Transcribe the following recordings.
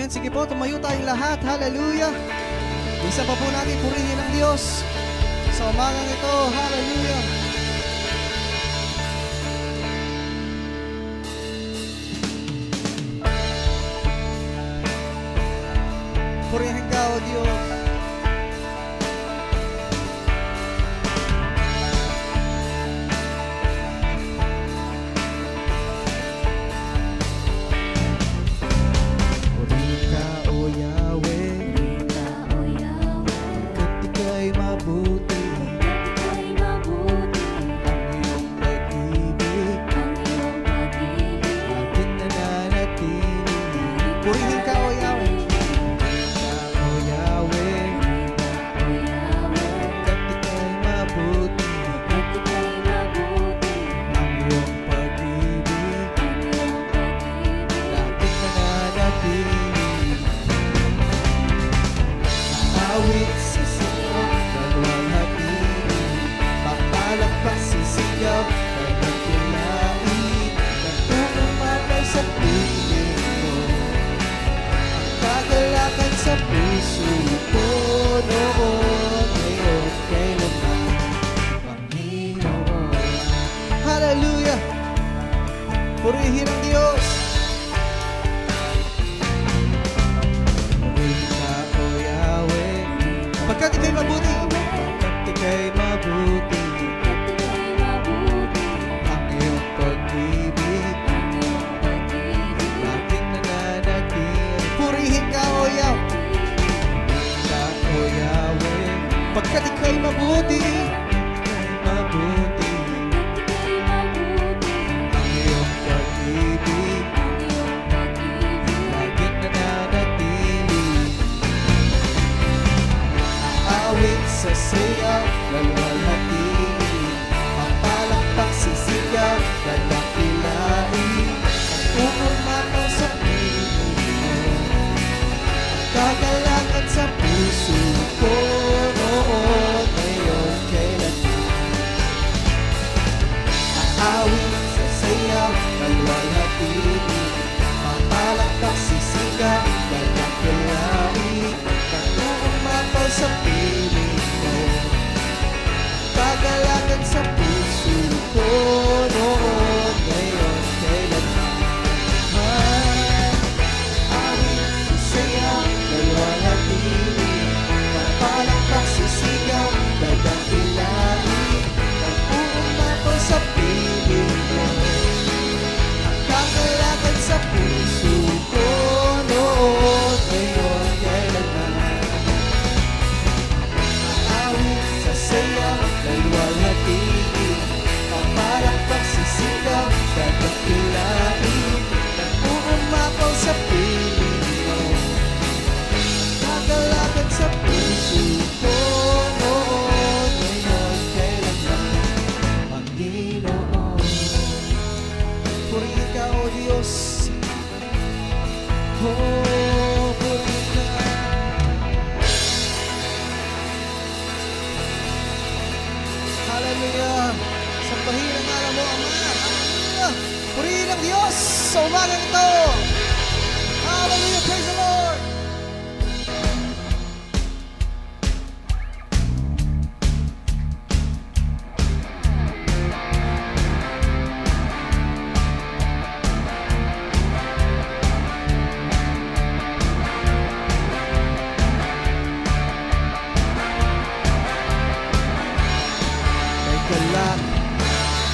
Amen. Sige po, tumayo tayong lahat. Hallelujah. Isa pa po natin purihin ang Diyos sa umagang ito. Hallelujah. Purihin ka, O Diyos. Purihin ang Diyos. Purihin ka, O Yahweh, pagkat ika'y mabuti. Pagkat ika'y mabuti, ang iyong pag-ibig aking nananatili. Purihin ka, O Yahweh. Purihin ka, O Yahweh, pagkat ika'y mabuti. Ika'y mabuti. Sa sayaw, lalwalhati, mapalakpak sisigaw, lalakilain, ang umamaw sa piling mo, kagalakan sa puso ko, noon, ngayon, kailanman. Aawit sa sayaw, lalwalhati, mapalakpak sisigaw, lalakilain, ang umamaw sa piling, kagalakan sa puso ko, noon, ngayon, kailanman. Awit, sasayaw, lalwalhati, mapalakpak sisigaw, dadakilain, nag-uumapaw sa piling mo, kagalakan sa puso ko, noon, ngayon, kailanman. Awit, sasayaw, lalwalhati, mapalakpak sisigaw, dadakilain, nag-uumapaw sa piling mo, kagalakan sa puso ko, noon, ngayon, kailanman, Panginoon. Purihin ka, O Diyos. Purihin ka. Hallelujah. Sambahin ang ngalan mo, Ama. Hallelujah. Purihin ang Diyos sa umagang ito. Hallelujah. Praise the Lord.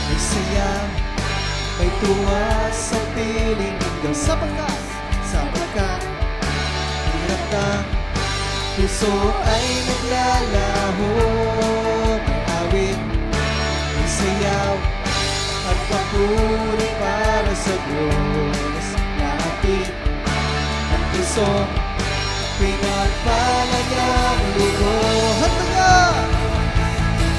May saya, may tuwa sa piling ikaw, sapagkat hirap ng puso ay naglalaho. May awit, may sayaw at papuri para sa Diyos. Lapit ang puso, pinagpalayang luho.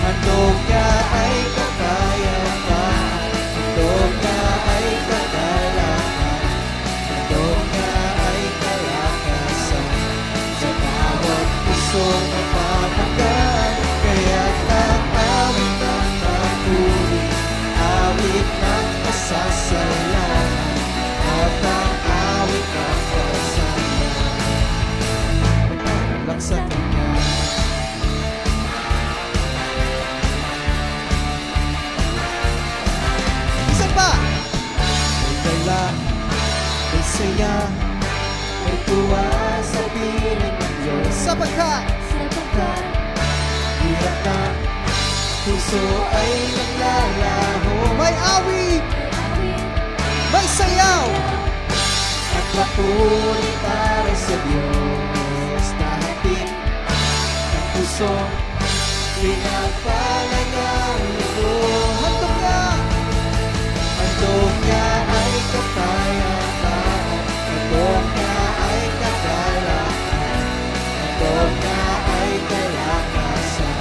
Handog niya ay kapayapaan, handog niya ay kagalakan, handog niya ay kalakasan, sa bawat pusong napapagaan. Kaya't ang awit ng papuri, awit ng pasasalamat, at ang awit ng pasasalamat. sapagkat hirap ng puso ay naglalaho. May awit, may sayaw, at papuri para sa Diyos. Dahatin ng puso, pinapalagang ito. Handog niya ay kapayapaan, handog niya ay kagalakan, handog niya ay kalakasan,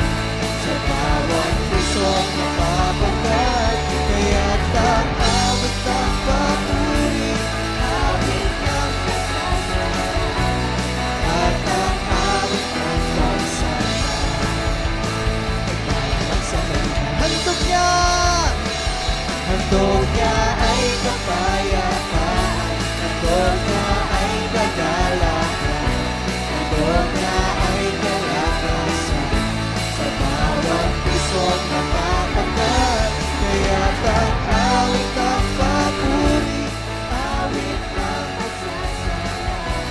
sa bawat pusong napapagat. Kaya't ang awit ng papuri, awit ng pasasalamat, at ang awit ng pagsamba ay parang sa kanya. Handog niya! Handog niya ay kapayapaan, handog niya ay kagalakan, handog niya ay kalakasan, sa bawat pusong napapagat. Kaya't ang awit ng papuri, awit ng pasasalamat,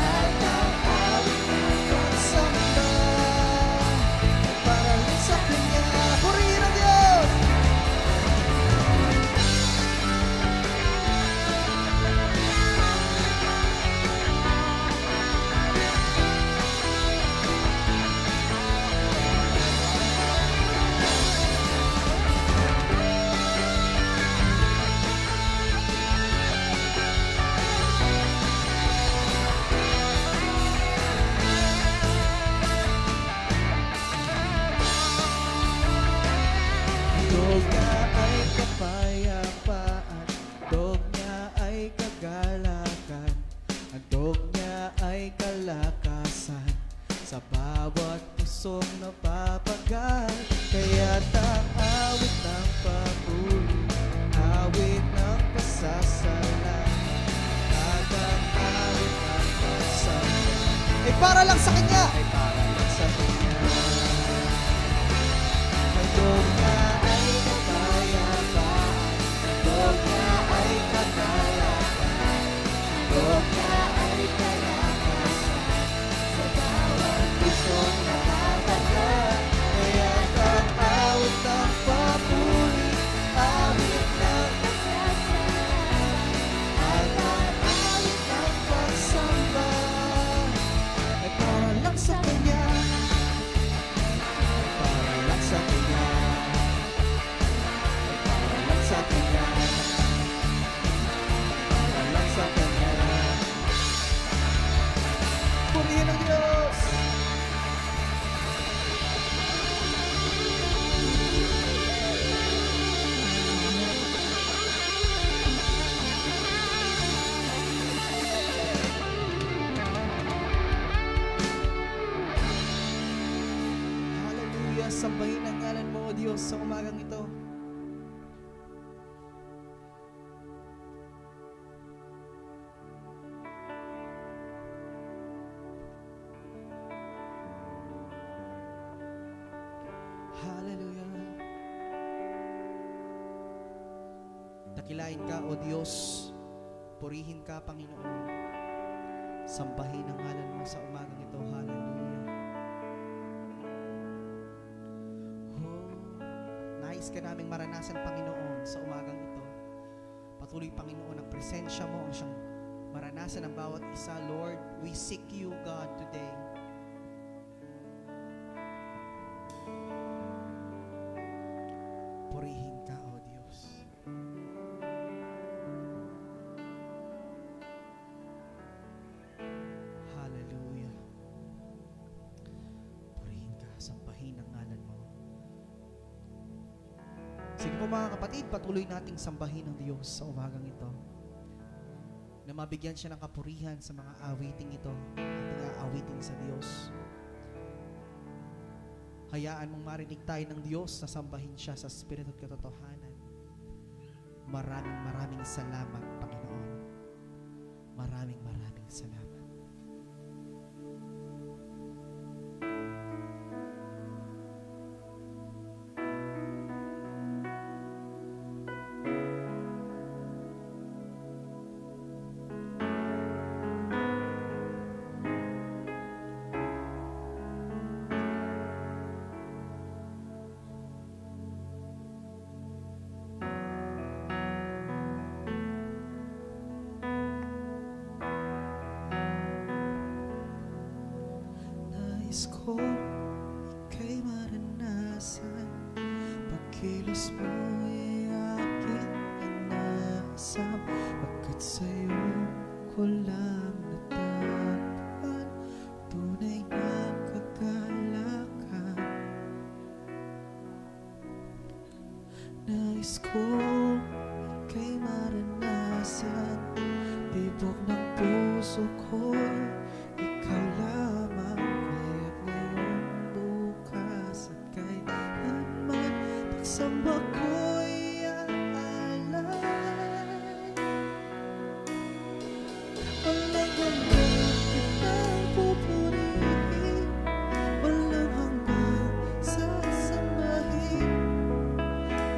at ang awit ng pagsamba ay para lang sa Kanya. Purihin ang Diyos! Handog niya ay kapayapaan, handog niya ay kagalakan, handog niya ay kalakasan, sa bawat pusong napapagat. Kaya't ang awit ng papuri, awit ng pasasalamat, at ang awit ng pagsamba ay para lang sa Kanya. Ay para lang sa Kanya. Handog niya ay kapayapaan, handog niya ay kagalakan, handog niya ay kalakasan, sa bawat pusong napapagat. Kaya't ang awit ng papuri, awit ng pasasalamat, at ang awit ng pagsamba ay para lang sa Kanya. Para lang sa Kanya, para lang sa Kanya, para lang sa Kanya. Purihin ang Diyos! Hallelujah! Sambahin ang ngalan mo, O Diyos, sa umagang ito. Hallelujah! Dakilain ka, O Diyos. Purihin ka, Panginoon. Sambahin ang ngalan mo sa umagang ito. Hallelujah! Nais ka naming maranasan, Panginoon, sa umagang ito. Patuloy, Panginoon, ang presensya mo ang siyang maranasan ng bawat isa. Lord, we seek you, God, today. Purihin ka, O Diyos. Hallelujah. Purihin ka, sambahin ang ngalan mo. Sige po mga kapatid, patuloy nating sambahin ang Diyos sa umagang ito. Na mabigyan siya ng kapurihan sa mga awiting ito, ating aawitin sa Diyos. Hayaan mong marinig tayo ng Diyos na sambahin siya sa Espiritu at katotohanan. Maraming salamat, Panginoon. Maraming salamat. kilos mo'y aking inaasam, pagkat sa'yo ko lang natagpuan tunay na kagalakan. Nais ko kay maranasan, tibok ng puso ko, ikaw lamang. Kaya't ngayon, bukas at kailanman, pagsamba ko'y aalay. Walang hanggang kitang pupurihin, walang hanggang sasamahin.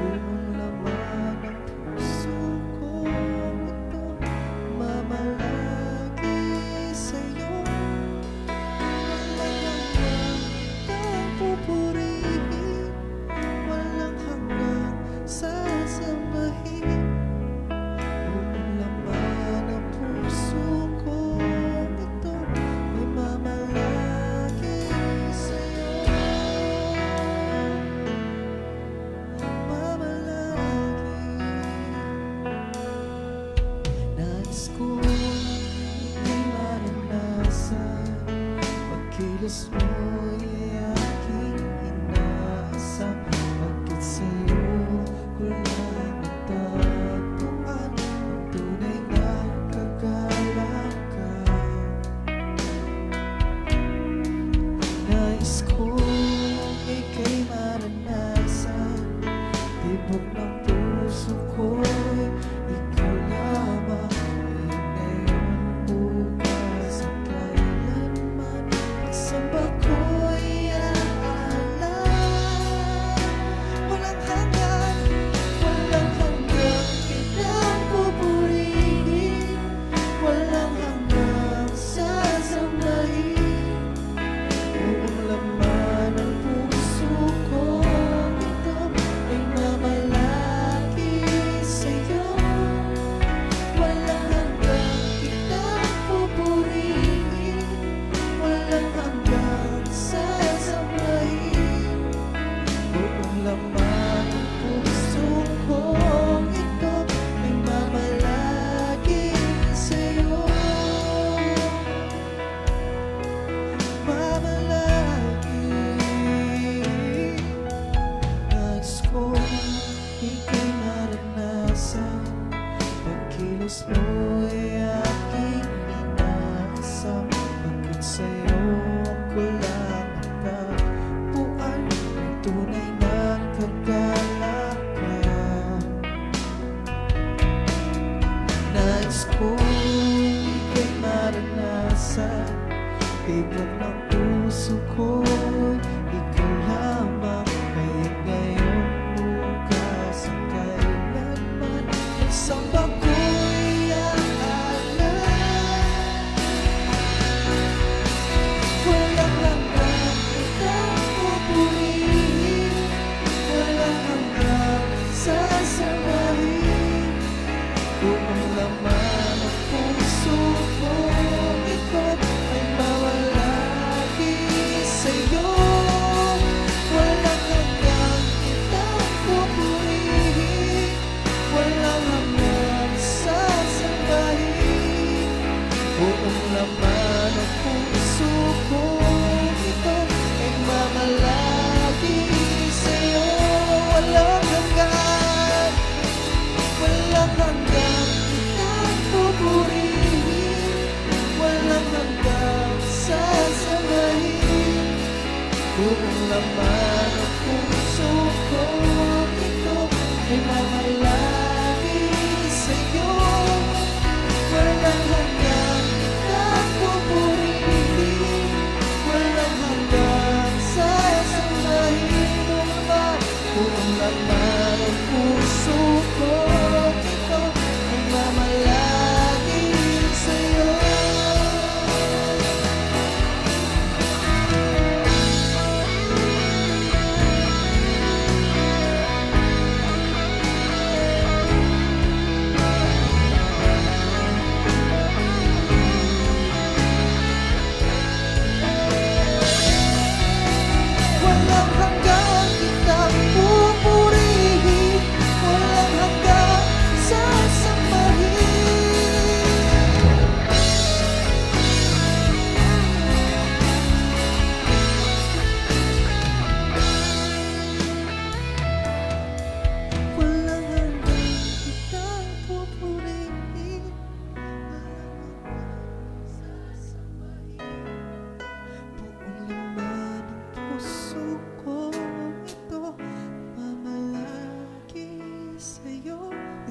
Buong laman ng puso ko ito, mamalagi sa'yo. Walang hanggang kitang pupurihin, walang hanggang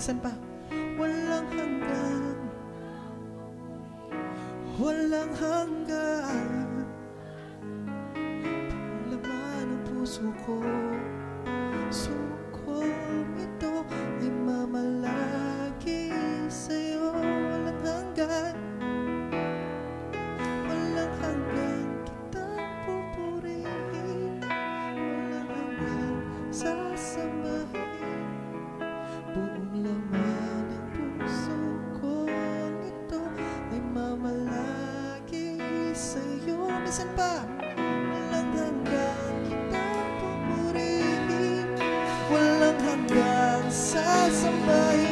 Minsan pa, walang hanggan, walang hanggan. Laman ng puso ko, suko ito ay mamalagi sa'yo. Walang hanggan, walang hanggan kitang pupurihin, walang hanggan sasambahin. Buong laman ng puso ko ito ay mamalagi sa'yo. Minsan pa, walang hanggan kitang pupurihin, walang hanggan sasambahin.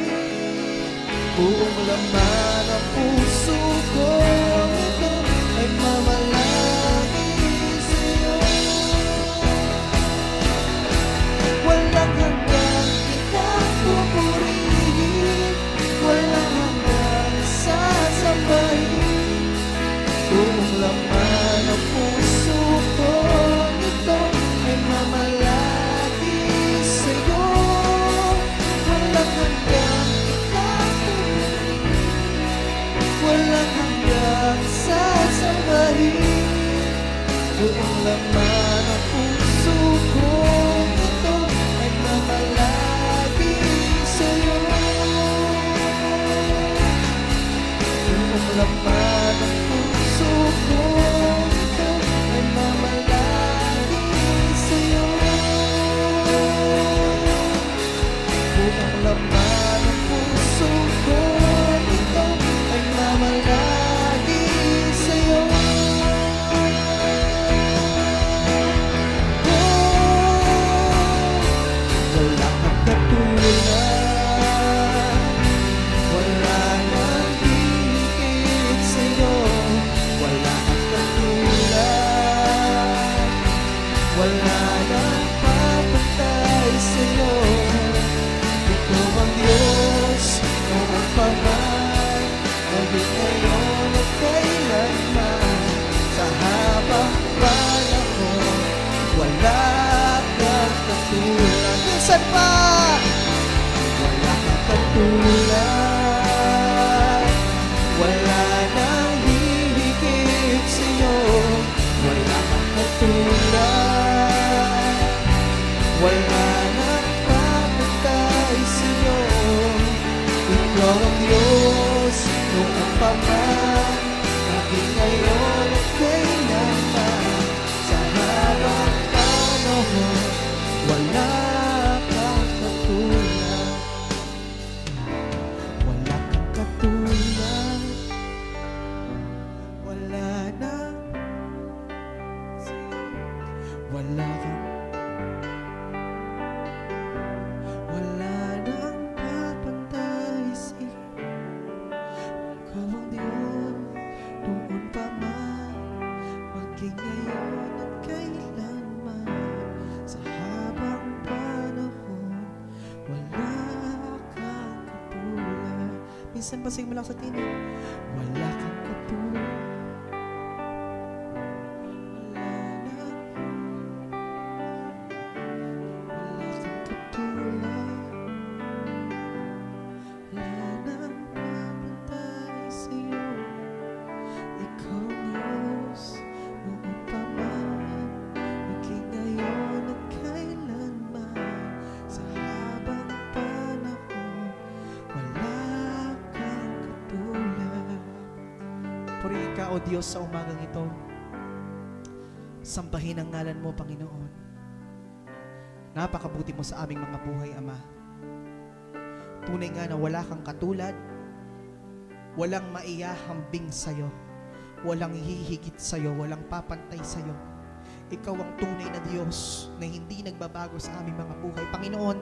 Buong laman ng puso ko ito ay mamalagi sa'yo. Walang hanggan kitang pupurihin, walang hanggan sasambahin. Buong laman ng puso ko ito ay mamalagi sa'yo. Walang hanggan kitang pupurihin, walang hanggan sasambahin. Buong laman ng puso ko ito ay mamalagi sa'yo. Buong laman ng puso ko ito ay mamalagi sa'yo. Buong laman ng puso ko ito ay mamalagi sa'yo. Wala kang katulad, wala nang hihigit sa'yo. Wala kang katulad, wala nang papatay sa'yo. Ikaw ang Diyos noong pa man, maging ngayon at kailanman. Sa habang panahon, wala kang katulad. Minsan pa, wala kang katulad, wala nang hihigit sa'yo. Wala kang katulad, wala nang papatay sa'yo. Ikaw ang Diyos noong pa man, maging ngayon at kailanman. Sa habang panahon, wala kang katulad. Wala kang katulad, wala nang sa'yo. Wala kang, wala nang papantay sa'yo. Ikaw ang Diyos noon pa man, maging ngayon at kailanman. Sa habang panahon, wala kang katulad. Minsan pasig mo lang sa tinig, wala kang katulad, wala nang, wala kang katulad, wala nang papantay sa'yo. Ikaw Diyos noon pa man, maging ngayon at kailanman. Sa habang panahon, wala kang katulad. Purihin ka, O Diyos, sa umagang ito. Sambahin ang ngalan mo, Panginoon. Napakabuti mo sa aming mga buhay, Ama. Tunay nga na wala kang katulad, walang maiyahambing sa'yo, walang hihigit sa'yo, walang papantay sa'yo. Ikaw ang tunay na Diyos na hindi nagbabago sa aming mga buhay. Panginoon,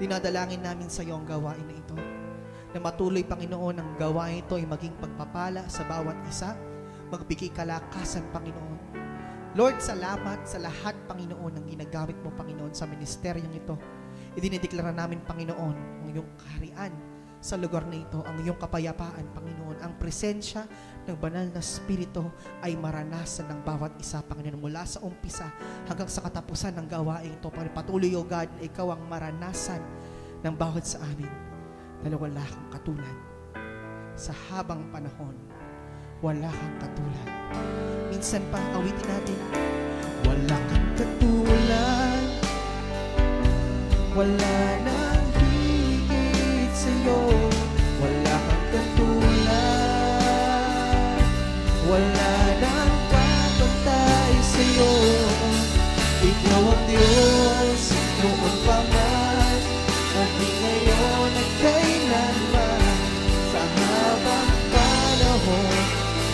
dinadalangin namin sa'yo ang gawain na ito. Na matuloy, Panginoon, ang gawain ito ay maging pagpapala sa bawat isa, magbigay kalakasan, Panginoon. Lord, salamat sa lahat, Panginoon, ng ginagamit mo, Panginoon, sa ministeryong ito. Idinideklara namin, Panginoon, ang iyong kaharian sa lugar na ito, ang iyong kapayapaan, Panginoon. Ang presensya ng banal na Espiritu ay maranasan ng bawat isa, Panginoon, mula sa umpisa hanggang sa katapusan ng gawain ito. Patuloy, O God, na ikaw ang maranasan ng bawat sa amin. Dahil wala kang katulad. Sa habang panahon, wala kang katulad. Minsan pa, awitin natin. Wala kang katulad, wala nang higit sa'yo. Wala kang katulad, wala nang kapantay sa'yo. Ikaw ang Diyos, noon pa man, maging ngayon at kailanman. Sa habang panahon,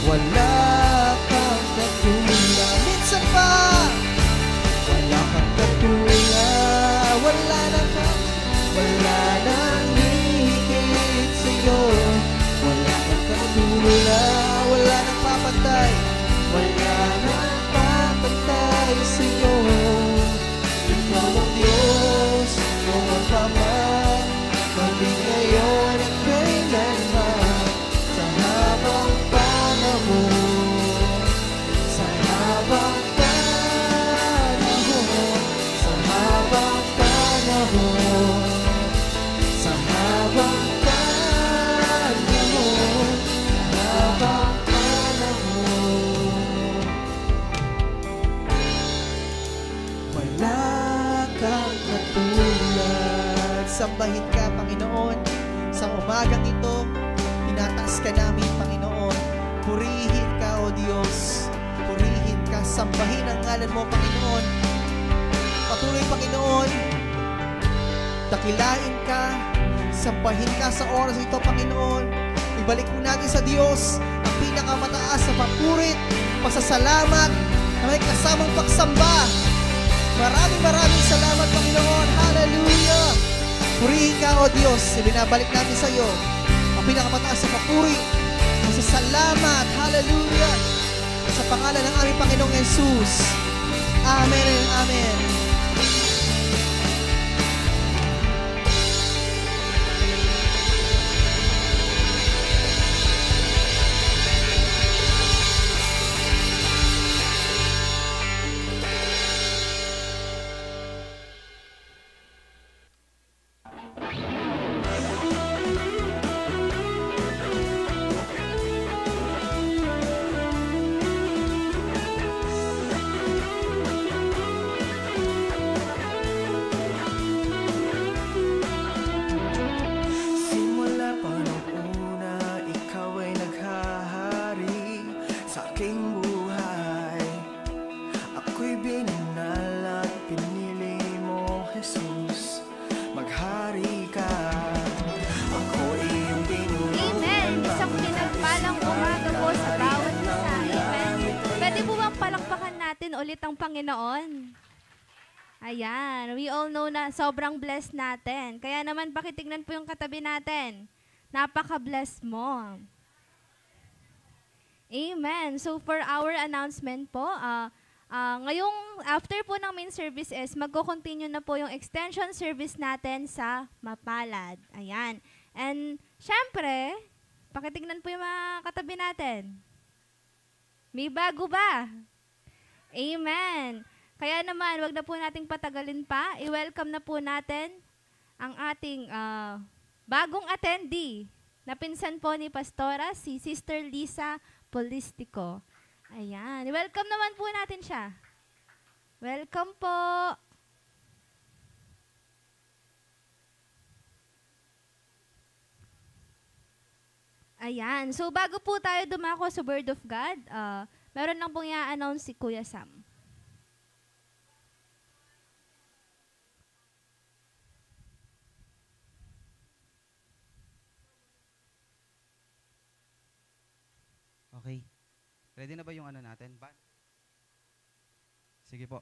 wala kang katulad. Minsan pa, wala kang katulad, wala nang hihigit sa'yo. Wala kang katulad, wala nang papantay, wala nang papantay sa'yo. Ikaw ang Diyos, noon pa man, maging ngayon at kailanman. Sa habang panahon, sa habang panahon, sa habang panahon, sa habang panahon, sa habang panahon. Wala kang katulad. Sambahin ka, Panginoon. Sa umagang ito, tinataas ka namin, Panginoon. Purihin ka, O Diyos. Purihin ka, sambahin ang ngalan mo, Panginoon. Patuloy, Panginoon, dakilain ka, sambahin ka sa oras ito, Panginoon. Ibalik mo natin sa Diyos ang pinakamataas na papurit, pasasalamat na may kasamang pagsamba. Maraming salamat, Panginoon. Hallelujah! Purihin ka, O Diyos. Ibinabalik natin sa iyo ang pinakamataas na papuri, pasasalamat. Hallelujah! Sa pangalan ng aming Panginoong Jesus. Amen and amen. Ulit ang Panginoon. Ayan, we all know na sobrang blessed natin. Kaya naman pakitignan po yung katabi natin. Napaka-blessed mo. Amen. So for our announcement po, ngayong after po ng main service is magko-continue na po yung extension service natin sa Mapalad. Ayan. And syempre, pakitignan po yung mga katabi natin. May bago ba? Amen. Kaya naman, wag na po nating patagalin pa. I-welcome na po natin ang ating bagong attendee na pinsan po ni Pastora, si Sister Lisa Polistico. Ayan. I-welcome naman po natin siya. Welcome po. Ayan. So, bago po tayo dumako sa Word of God, meron lang pong i-announce si Kuya Sam. Okay. Ready na ba yung ano natin? Sige po.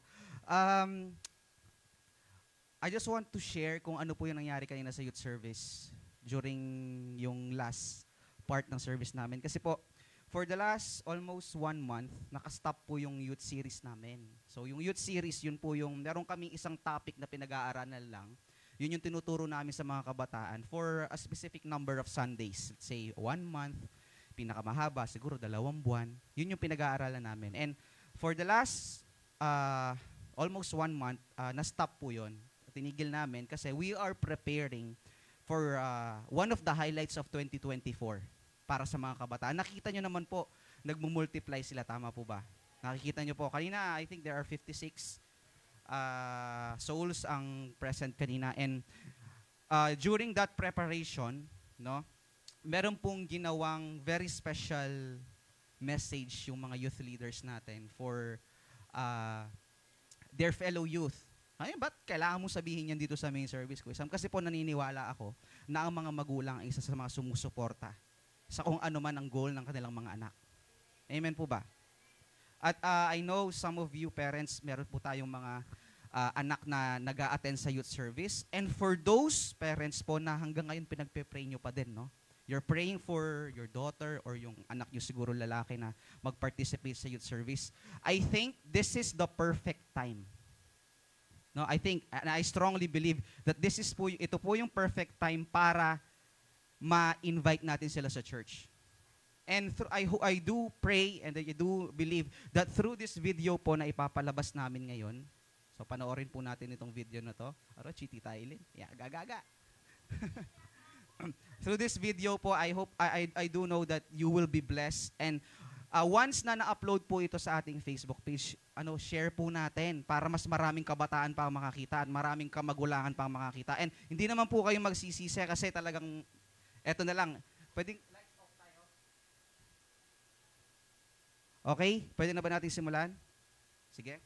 I just want to share kung ano po yung nangyari kanina sa youth service during yung last part ng service namin. Kasi po, for the last almost 1 month, nakastop po yung youth series namin. So yung youth series, yun po yung, meron kaming isang topic na pinag-aaralan lang. Yun yung tinuturo namin sa mga kabataan for a specific number of Sundays. Let's say 1 month, pinakamahaba, siguro 2 buwan. Yun yung pinag-aaralan namin. And for the last almost 1 month, na-stop po yun. Tinigil namin kasi we are preparing for one of the highlights of 2024 para sa mga kabataan. Nakita nyo naman po, nagmumultiply sila, tama po ba? Nakikita nyo po, kanina I think there are 56 souls ang present kanina, and during that preparation, no, meron pong ginawang very special message yung mga youth leaders natin for their fellow youth. Ay, ba't kailangan mo sabihin yan dito sa main service ko? Kasi po naniniwala ako na ang mga magulang ay isa sa mga sumusuporta sa kung ano man ang goal ng kanilang mga anak. Amen po ba? At I know some of you parents, meron po tayong mga anak na nag-a-attend sa youth service. And for those parents po na hanggang ngayon pinagpe-pray nyo pa din, no? You're praying for your daughter or yung anak nyo siguro lalaki na mag-participate sa youth service. I think this is the perfect time. No, I think, and I strongly believe that ito po yung perfect time para ma-invite natin sila sa church. And I do pray and I do believe that through this video po na ipapalabas namin ngayon, so panoorin po natin itong video na to. Aro, chiti tayo, Lin. Yeah, gagaga. Through this video po, I do know that you will be blessed. And once na na-upload po ito sa ating Facebook page, share po natin para mas maraming kabataan pa ang makakita at maraming kamagulangan pa ang makakita. And hindi naman po kayo magsisisi kasi talagang, eto na lang, pwedeng lights off tayo. Okay? Pwede na ba natin simulan? Sige.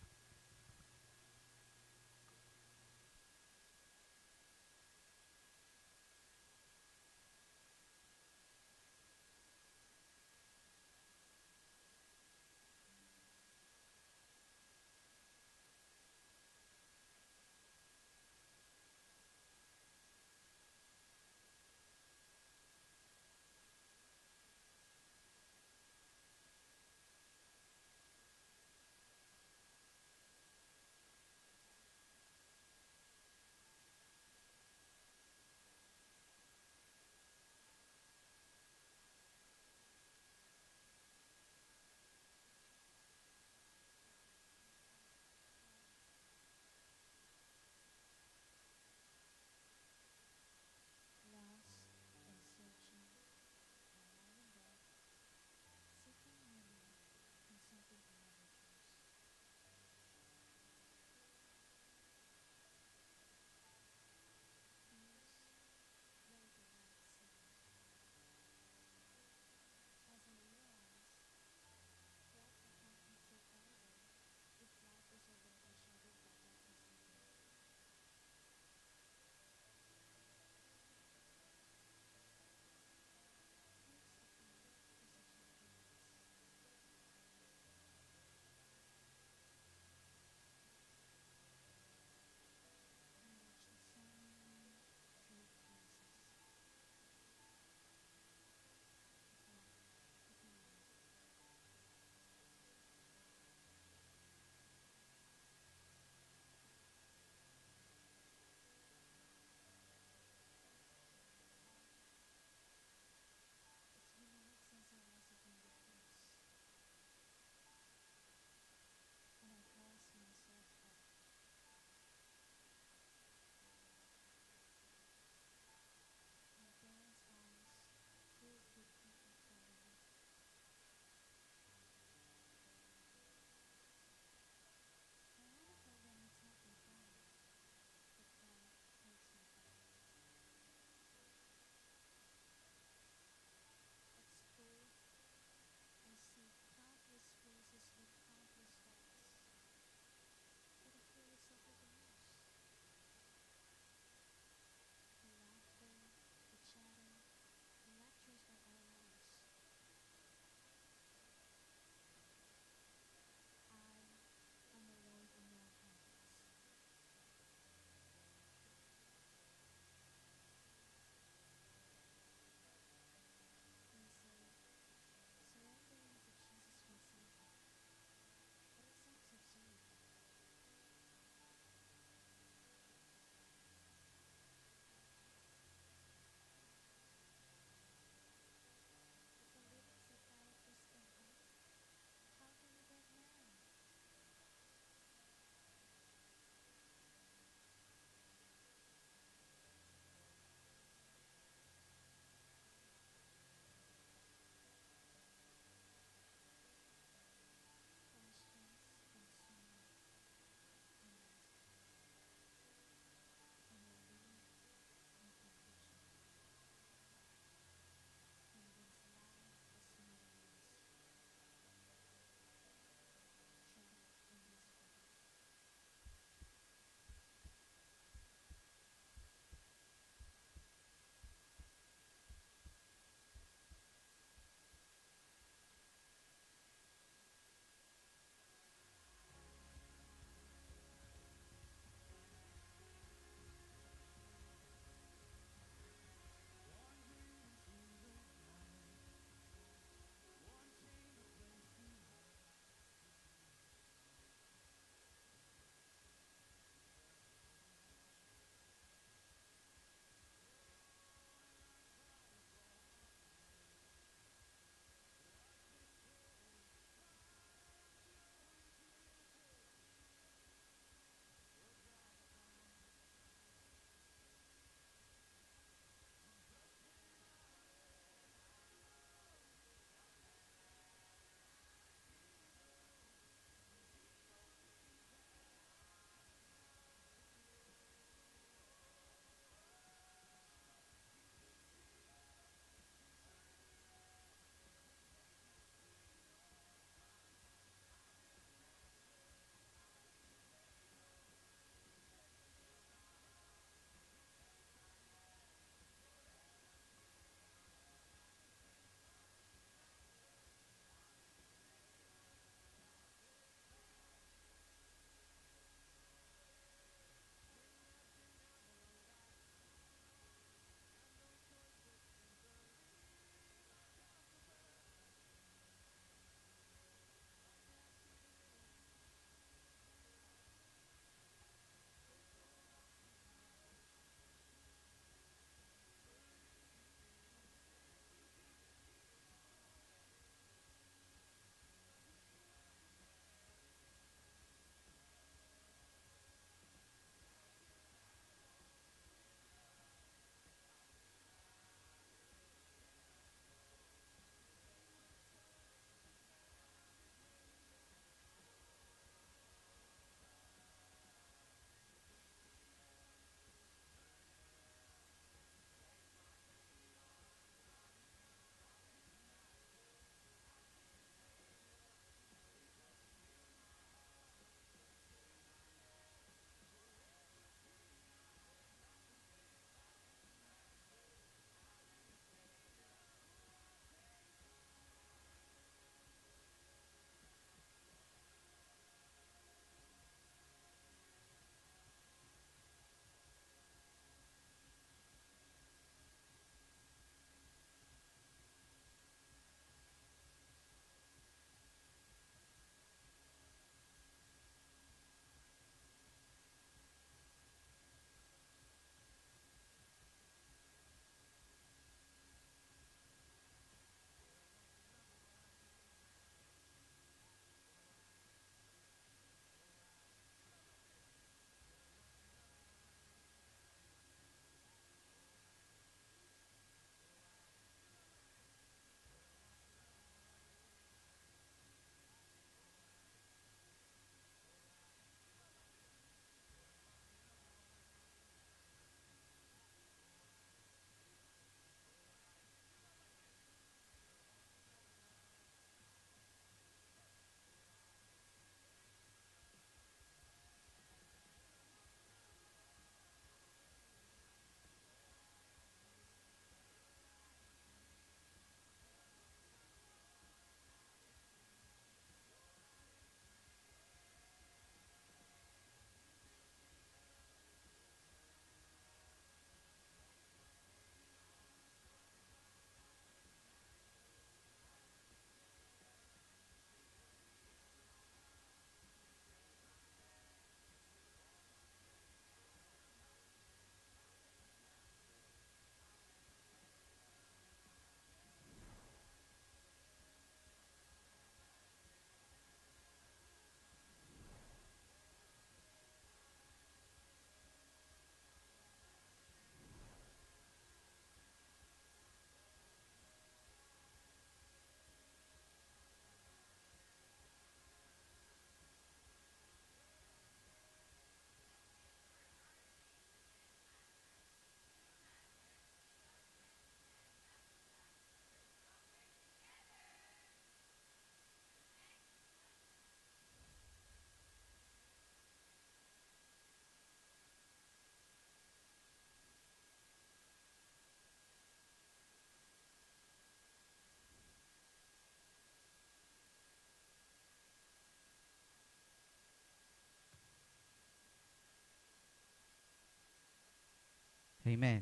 Amen.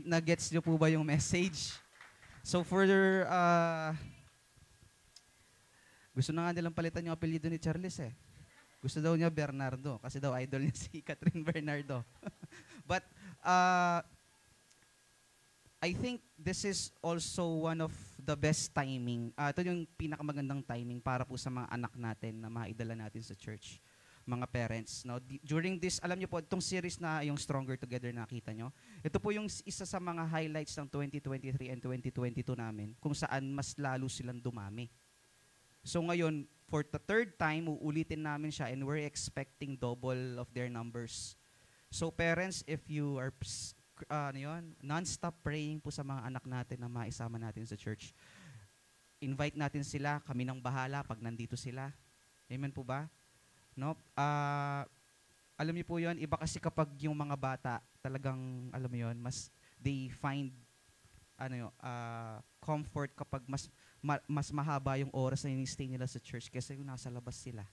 Nagets niyo po ba yung message? So for gusto na nga nilang palitan yung apelyido ni Charles eh. Gusto daw niya Bernardo kasi daw idol niya si Catherine Bernardo. But I think this is also one of the best timing. Ito yung pinakamagandang timing para po sa mga anak natin na maidala natin sa church. Mga parents. No? During this, alam niyo po, itong series na yung Stronger Together nakita nyo, ito po yung isa sa mga highlights ng 2023 and 2022 namin kung saan mas lalo silang dumami. So ngayon, for the third time, uulitin namin siya and we're expecting double of their numbers. So parents, if you are non-stop praying po sa mga anak natin na maisama natin sa church, invite natin sila, kami nang bahala pag nandito sila. Amen po ba? No? Alam niyo po yun, iba kasi kapag yung mga bata talagang, alam mo yun, mas they find comfort kapag mas mahaba yung oras na ini-stay nila sa church kaysa yung nasa labas sila.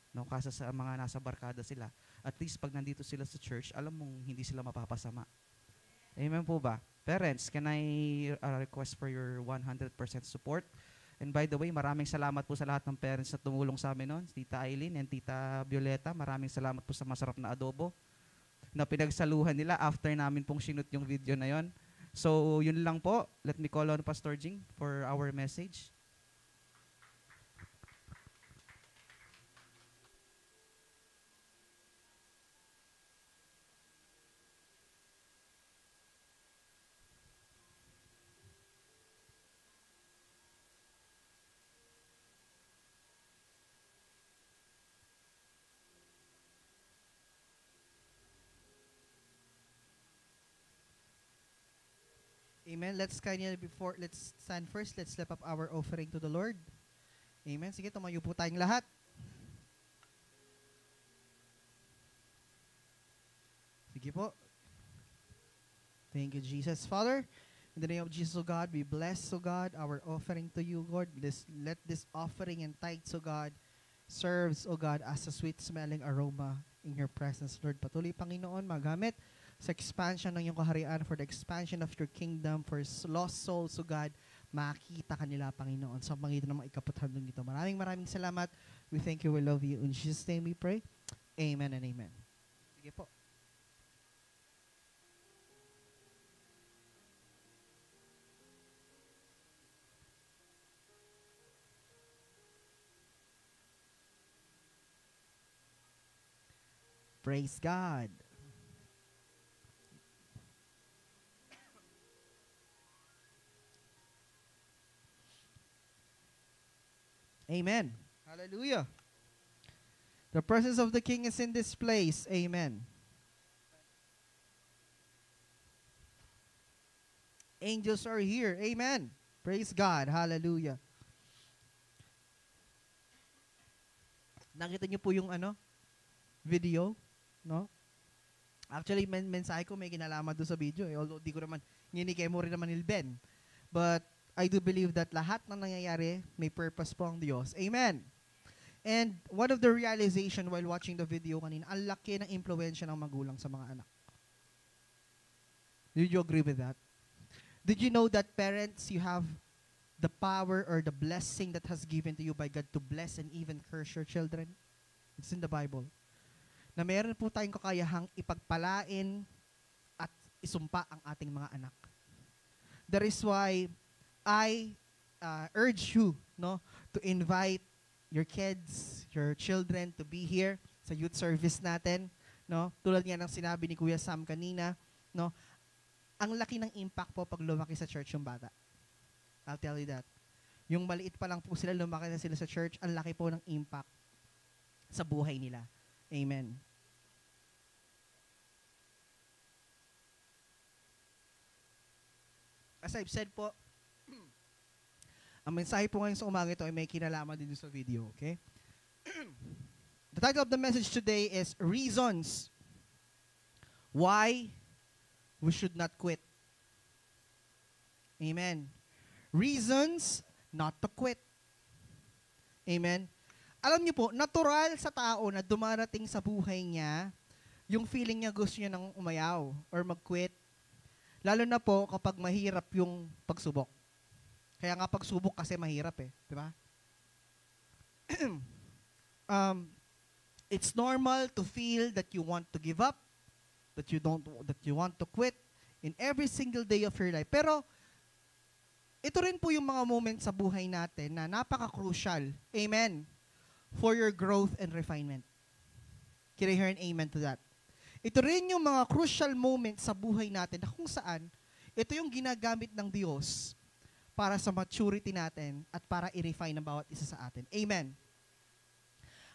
No, kasi sa mga nasa barkada sila. At least pag nandito sila sa church, alam mong hindi sila mapapasama. Amen po ba? Parents, can I request for your 100% support? And by the way, maraming salamat po sa lahat ng parents na tumulong sa amin noon. Tita Eileen and Tita Violeta, maraming salamat po sa masarap na adobo na pinagsaluhan nila after namin pong sinut yung video na yon. So, yun lang po. Let me call on Pastor Jing for our message. Amen. Let's stand first. Let's lift up our offering to the Lord. Amen. Sige, tumayo po tayong lahat. Sige po. Thank you, Jesus. Father, in the name of Jesus, O God, we bless, O God, our offering to you, Lord. Let this offering and tithes, O God, serves, O God, as a sweet-smelling aroma in your presence, Lord. Patuloy, Panginoon, magamit sa expansion ng iyong kaharian, for the expansion of your kingdom, for lost souls, O God, makita kanila, Panginoon, sa pangitan ng mga ikapathandog nito. Maraming salamat. We thank you, we love you. In Jesus' name we pray. Amen and amen. Sige po. Praise God. Amen. Hallelujah. The presence of the King is in this place. Amen. Angels are here. Amen. Praise God. Hallelujah. Nakita niyo po yung video, no? Actually, mensahe ko may kinalaman doon sa video. Although di ko naman, nginikay mo rin naman ni Ben. But I do believe that lahat ng nangyayari may purpose po ang Diyos. Amen. And one of the realization while watching the video kanina, ang laki ng impluwensya ng magulang sa mga anak. Did you agree with that? Did you know that parents, you have the power or the blessing that has given to you by God to bless and even curse your children? It's in the Bible. Na meron po tayong kakayahang ipagpalain at isumpa ang ating mga anak. That is why I urge you, no, to invite your kids, your children to be here sa youth service natin, no? Tulad nga ng sinabi ni Kuya Sam kanina, no? Ang laki ng impact po pag lumaki sa church yung bata. I'll tell you that. Yung maliit pa lang po sila, lumaki na sila sa church, ang laki po ng impact sa buhay nila. Amen. As I've said po, ang mensahe po ngayon sa umaga ito ay may kinalaman din sa video, okay? The title of the message today is Reasons Why We Should Not Quit. Amen. Reasons not to quit. Amen. Alam niyo po, natural sa tao na dumarating sa buhay niya, yung feeling niya gusto niya nang umayaw or mag-quit. Lalo na po kapag mahirap yung pagsubok. Kaya nga pagsubok kasi mahirap eh. Di ba? It's normal to feel that you want to give up, that you want to quit in every single day of your life. Pero ito rin po yung mga moments sa buhay natin na napaka-crucial. Amen. For your growth and refinement. Can I hear an amen to that? Ito rin yung mga crucial moments sa buhay natin na kung saan ito yung ginagamit ng Diyos para sa maturity natin at para i-refine ang bawat isa sa atin. Amen.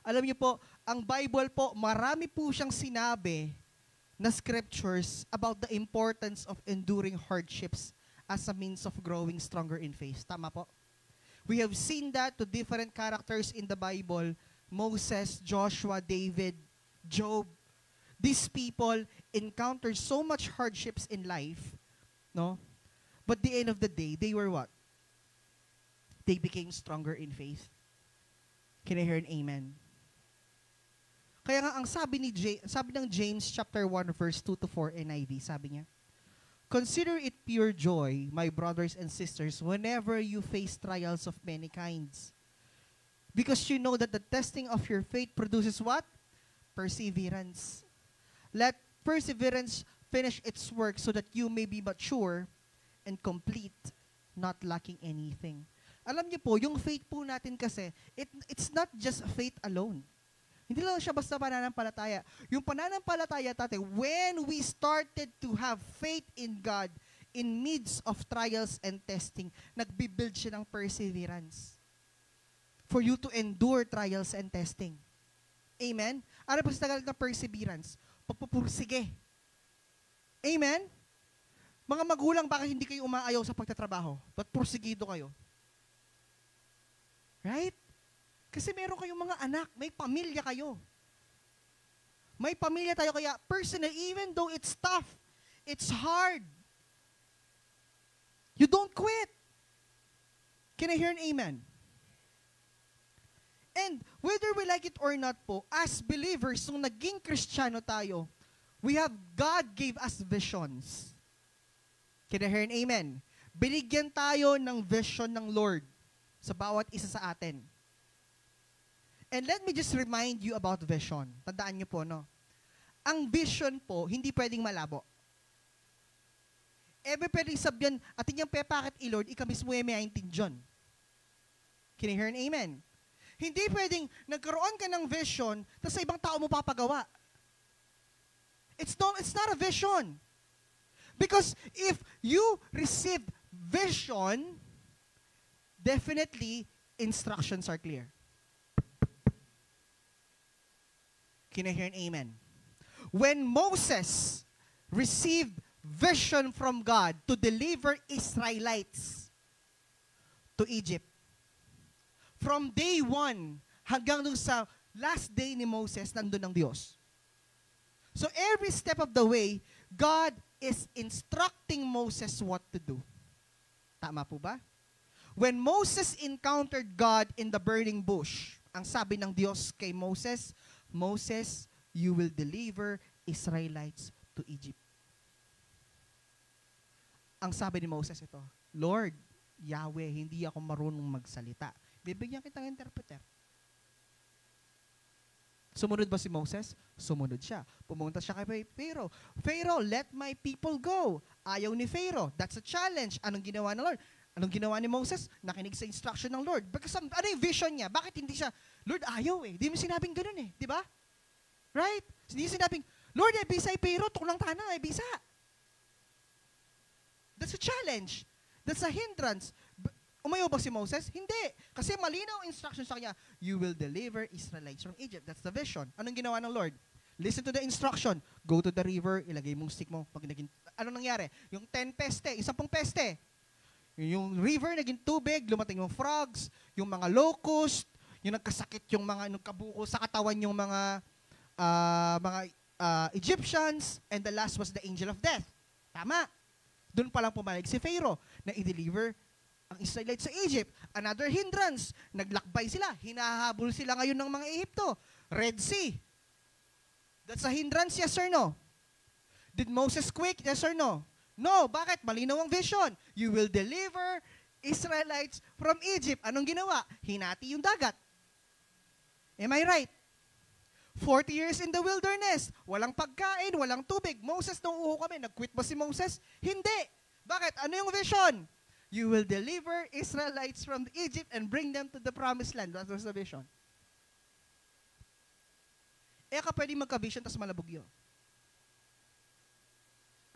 Alam niyo po, ang Bible po, marami po siyang sinabi na scriptures about the importance of enduring hardships as a means of growing stronger in faith. Tama po? We have seen that to different characters in the Bible. Moses, Joshua, David, Job. These people encountered so much hardships in life, no? But the end of the day, they were what? They became stronger in faith. Can I hear an amen? Kaya nga ang sabi ng James chapter 1 verse 2 to 4 NIV, sabi niya, "Consider it pure joy, my brothers and sisters, whenever you face trials of many kinds. Because you know that the testing of your faith produces what? Perseverance. Let perseverance finish its work so that you may be mature and complete, not lacking anything." Alam niyo po, yung faith po natin kasi, it's not just faith alone. Hindi lang siya basta pananampalataya. Yung pananampalataya natin, when we started to have faith in God in midst of trials and testing, nagbibuild siya ng perseverance for you to endure trials and testing. Amen? Ano pa sa tagal ng perseverance? Pagpupursige. Amen? Mga magulang, bakit hindi kayo umaayaw sa pagtatrabaho? Ba't pursigido kayo? Right? Kasi meron kayong mga anak, may pamilya kayo. May pamilya tayo, kaya personally, even though it's tough, it's hard, you don't quit. Can I hear an amen? And whether we like it or not po, as believers, nung naging Kristiyano tayo, God gave us visions. Can I hear an amen? Binigyan tayo ng vision ng Lord sa bawat isa sa atin. And let me just remind you about vision. Tandaan niyo po, no? Ang vision po, hindi pwedeng malabo. Pwedeng sabihan, atin yung pepakit Lord, ikaw mismo yung may intindiyon. Can you hear an amen? Hindi pwedeng nagkaroon ka ng vision, tapos sa ibang tao mo papagawa. It's not a vision. Because if you receive vision, definitely, instructions are clear. Can I hear an amen? When Moses received vision from God to deliver Israelites to Egypt, from day 1 hanggang dun sa last day ni Moses, nandun ang Diyos. So every step of the way, God is instructing Moses what to do. Tama po ba? When Moses encountered God in the burning bush, ang sabi ng Diyos kay Moses, "Moses, you will deliver Israelites to Egypt." Ang sabi ni Moses ito, "Lord, Yahweh, hindi ako marunong magsalita. Bibigyan kitang interpreter." Sumunod ba si Moses? Sumunod siya. Pumunta siya kay Pharaoh. "Pharaoh, let my people go." Ayaw ni Pharaoh. That's a challenge. Anong ginawa ng Lord? Anong ginawa ni Moses? Nakinig sa instruction ng Lord. Because ano yung vision niya? Bakit hindi siya, "Lord, ayaw eh." Di mo sinabing ganun eh. Di ba? Right? Hindi sinabing, "Lord, bisa Pharaoh, tuklang tanang, bisa." That's a challenge. That's a hindrance. Umayaw ba si Moses? Hindi. Kasi malinaw instruction sa kanya, "You will deliver Israelites from Egypt." That's the vision. Anong ginawa ng Lord? Listen to the instruction. Go to the river, ilagay mong stick mo. Ano nangyari? Yung 10 peste, yung 10 peste. Yung river naging tubig, lumating yung frogs, yung mga locust, yung nagkasakit yung mga kabuko sa katawan yung mga Egyptians, and the last was the angel of death. Tama. Doon pa lang pumalag si Pharaoh na i-deliver ang Israelites sa Egypt. Another hindrance, naglakbay sila, hinahabol sila ngayon ng mga Ehipto. Red Sea. That's a hindrance, yes or no? Did Moses quit? Yes or no? No, bakit? Malinaw ang vision. You will deliver Israelites from Egypt. Anong ginawa? Hinati yung dagat. Am I right? 40 years in the wilderness. Walang pagkain, walang tubig. Moses, nauuho kami. Nag-quit ba si Moses? Hindi. Bakit? Ano yung vision? You will deliver Israelites from Egypt and bring them to the promised land. That was the vision. Ka pwede magka-vision tapos malabog yun.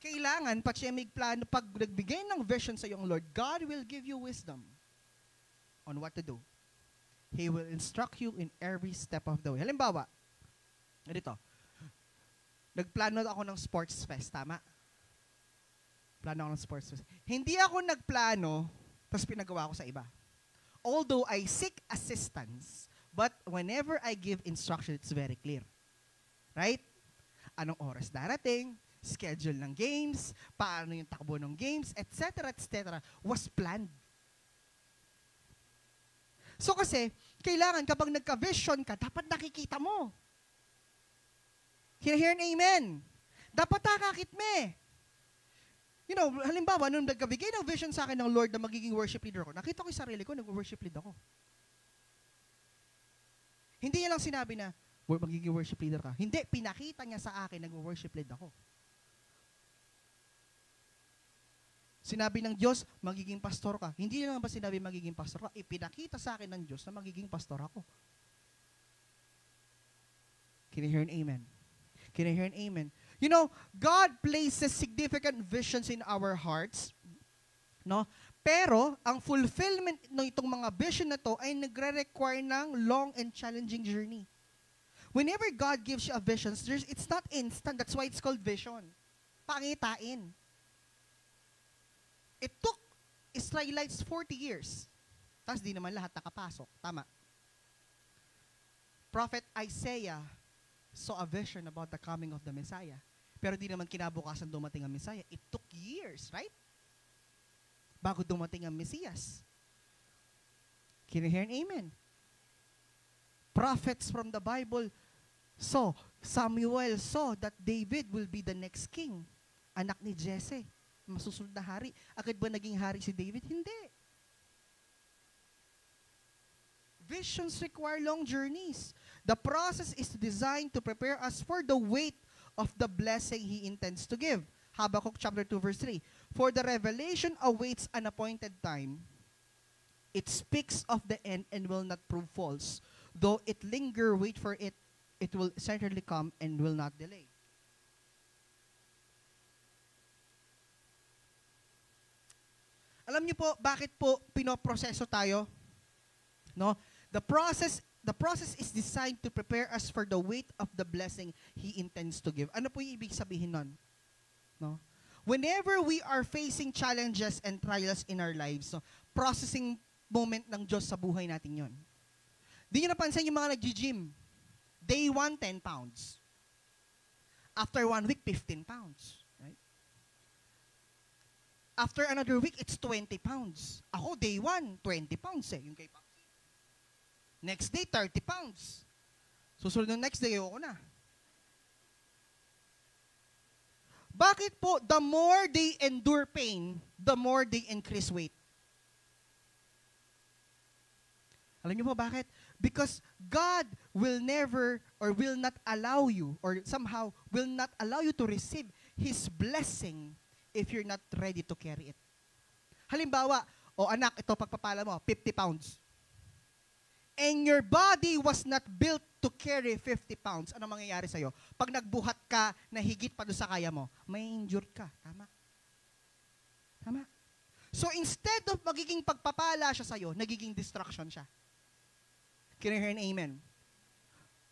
Kailangan, pati may plano, pag nagbigay ng vision sa iyong Lord, God will give you wisdom on what to do. He will instruct you in every step of the way. Halimbawa, ganito, nagplano ako ng sports fest, tama? Plano ako ng sports fest. Hindi ako nagplano, tapos pinagawa ko sa iba. Although I seek assistance, but whenever I give instruction, it's very clear. Right? Anong oras darating, schedule ng games, paano yung takbo ng games, etc., was planned. So kasi, kailangan kapag nagka-vision ka, dapat nakikita mo. Can you hear an amen? Dapat nakakit me. You know, halimbawa, nung nagkabigay ng vision sa akin ng Lord na magiging worship leader ko, nakita ko yung sarili ko, nag-worship lead ako. Hindi niya lang sinabi na, magiging worship leader ka. Hindi, pinakita niya sa akin, nag-worship lead ako. Sinabi ng Diyos, magiging pastor ka. Hindi lang ba sinabi magiging pastor ka? Ipinakita sa akin ng Diyos na magiging pastor ako. Can you hear an amen? Can you hear an amen? You know, God places significant visions in our hearts. No? Pero, ang fulfillment ng itong mga vision na to ay nagre-require ng long and challenging journey. Whenever God gives you a vision, it's not instant. That's why it's called vision. Pangitain. It took Israelites 40 years. Tapos di naman lahat nakapasok. Tama. Prophet Isaiah saw a vision about the coming of the Messiah. Pero di naman kinabukasan dumating ang Messiah. It took years, right? Bago dumating ang Mesias. Can you hear an amen? Prophets from the Bible saw, Samuel saw that David will be the next king. Anak ni Jesse. Masusunod na hari. Agad ba naging hari si David? Hindi. Visions require long journeys. The process is designed to prepare us for the weight of the blessing He intends to give. Habakkuk chapter 2 verse 3. For the revelation awaits an appointed time. It speaks of the end and will not prove false. Though it linger, wait for it. It will certainly come and will not delay. Alam niyo po, bakit po pinoproseso tayo? No? The process is designed to prepare us for the weight of the blessing He intends to give. Ano po yung ibig sabihin nun? No? Whenever we are facing challenges and trials in our lives, no, processing moment ng Diyos sa buhay natin yon. Di nyo napansin yung mga nag-gym. Day 1, 10 pounds. After 1 week, 15 pounds. Right? After another week, it's 20 pounds. Ako, day 1, 20 pounds eh. Yung kay Papsi. Next day, 30 pounds. Susunod ng next day, ayoko na. Bakit po, the more they endure pain, the more they increase weight? Alam niyo po bakit? Because God will never or will not allow you or somehow will not allow you to receive His blessing if you're not ready to carry it. Halimbawa, anak, ito pagpapala mo, 50 pounds. And your body was not built to carry 50 pounds. Ano mangyayari sa'yo? Pag nagbuhat ka na higit pa doon sa kaya mo, may injured ka. Tama? Tama? So instead of magiging pagpapala siya sa'yo, nagiging destruction siya. Can you hear an amen?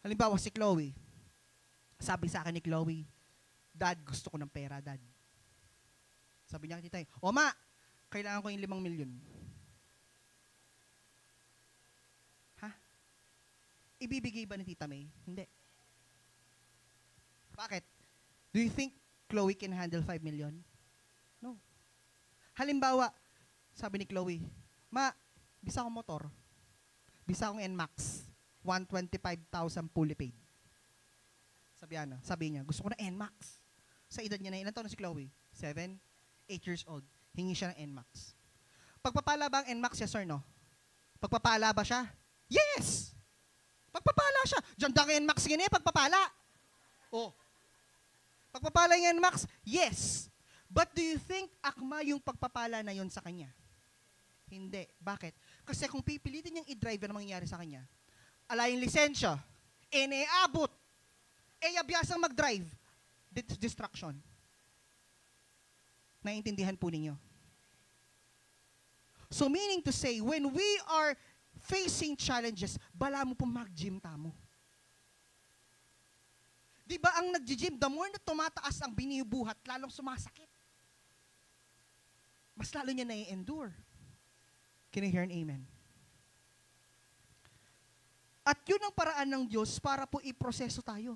Halimbawa si Chloe. Sabi sa akin ni Chloe, Dad, gusto ko ng pera, Dad. Sabi niya kay Tita, Ma, kailangan ko yung 5 milyon. Ha? Ibibigay ba ni Tita May? Hindi. Bakit? Do you think Chloe can handle 5 million? No. Halimbawa, sabi ni Chloe, Ma, bisa akong motor. Bisa akong NMAX. 125,000 fully paid. Sabi niya, gusto ko na NMAX. Sa edad niya na, ilan taon na si Chloe? 7? 8 years old. Hingi siya ng NMAX. Pagpapala ba ang NMAX, yes or no? Pagpapala ba siya? Yes! Pagpapala siya. Diyan daw ang NMAX ganyan, pagpapala. Oh. Pagpapala yung NMAX? Yes. But do you think akma yung pagpapala na yon sa kanya? Hindi. Bakit? Kasi kung pipilitin niyang i-drive, ano mangyayari sa kanya? Ala yung lisensya, neabot, abiyasang mag-drive, distraction. Naiintindihan po ninyo? So meaning to say, when we are facing challenges, bala mo po mag-gym tamo. Di ba ang nag-gym, the more na tumataas ang binibuhat, lalong sumasakit. Mas lalo niya na-endure. Can you hear an amen? At yun ang paraan ng Diyos para po iproseso tayo.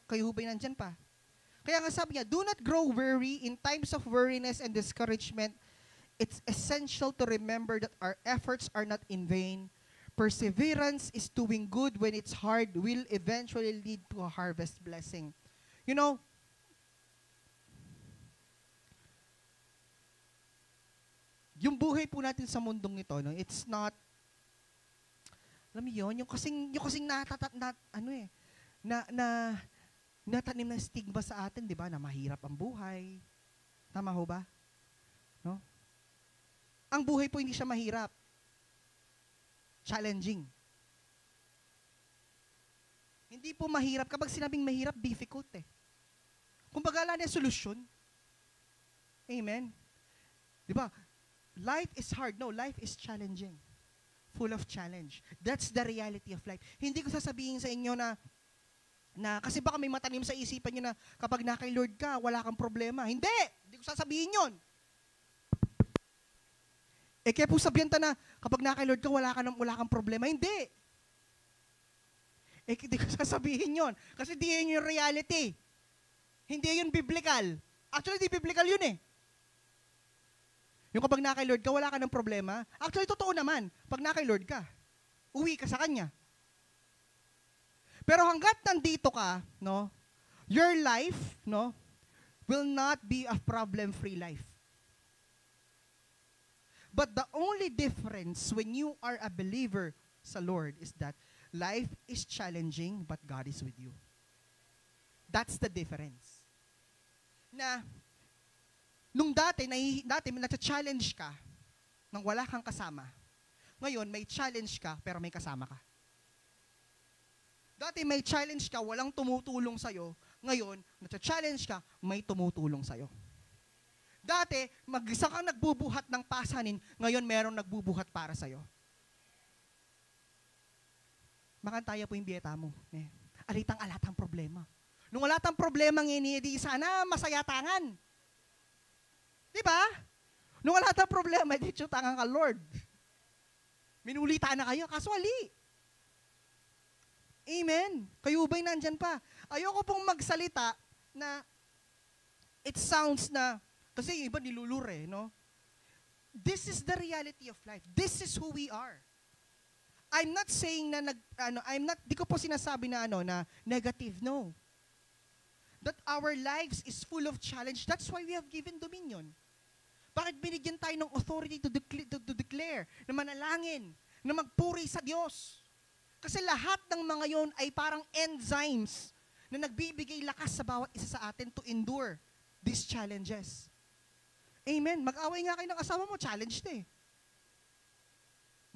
Kayo hubay nandyan pa. Kaya nga sabi niya, do not grow weary in times of weariness and discouragement. It's essential to remember that our efforts are not in vain. Perseverance is doing good when it's hard will eventually lead to a harvest blessing. You know, yung buhay po natin sa mundong ito, no, it's not, alam mo yun, yung kasing natanim na stigma sa atin, di ba, na mahirap ang buhay. Tama ho ba? No? Ang buhay po hindi siya mahirap. Challenging. Hindi po mahirap. Kapag sinabing mahirap, difficult eh. Kumbaga, wala na solusyon. Amen? Di ba? Life is hard. No, life is challenging. Full of challenge. That's the reality of life. Hindi ko sasabihin sa inyo na kasi baka may matanim sa isipan nyo na kapag na kay Lord ka, wala kang problema. Hindi! Hindi ko sasabihin yon. Kaya po sabihin ta na kapag na kay Lord ka, wala kang problema. Hindi! Hindi ko sasabihin yon. Kasi di yun yung reality. Hindi yun biblical. Actually, di biblical yun eh. Yung kapag na kay Lord ka, wala ka ng problema. Actually, totoo naman. Pag na kay Lord ka, uwi ka sa Kanya. Pero hanggat nandito ka, no, your life, no, will not be a problem-free life. But the only difference when you are a believer sa Lord is that life is challenging, but God is with you. That's the difference. Na, nung dati nasa-challenge ka nang wala kang kasama. Ngayon, may challenge ka, pero may kasama ka. Dati may challenge ka, walang tumutulong sa'yo. Ngayon, nasa-challenge ka, may tumutulong sa'yo. Dati, mag-isa kang nagbubuhat ng pasanin, ngayon merong nagbubuhat para sa'yo. Makantaya po yung biyeta mo. Alitang-alatang problema. Nung alatang problema ngayon, di sana masaya tangan. Di ba? Nung alatang problema, di tangan ka, Lord. Minulita na kayo, kaso ali. Amen. Kayo ba'y nandyan pa? Ayoko pong magsalita na it sounds na, kasi yung iba nilulure, no? This is the reality of life. This is who we are. I'm not saying na di ko po sinasabi na na negative, no. That our lives is full of challenge. That's why we have given dominion. Bakit binigyan tayo ng authority to declare, na manalangin, na magpuri sa Diyos? Kasi lahat ng mga yon ay parang enzymes na nagbibigay lakas sa bawat isa sa atin to endure these challenges. Amen. Mag-away nga kayo ng asawa mo, challenge na eh.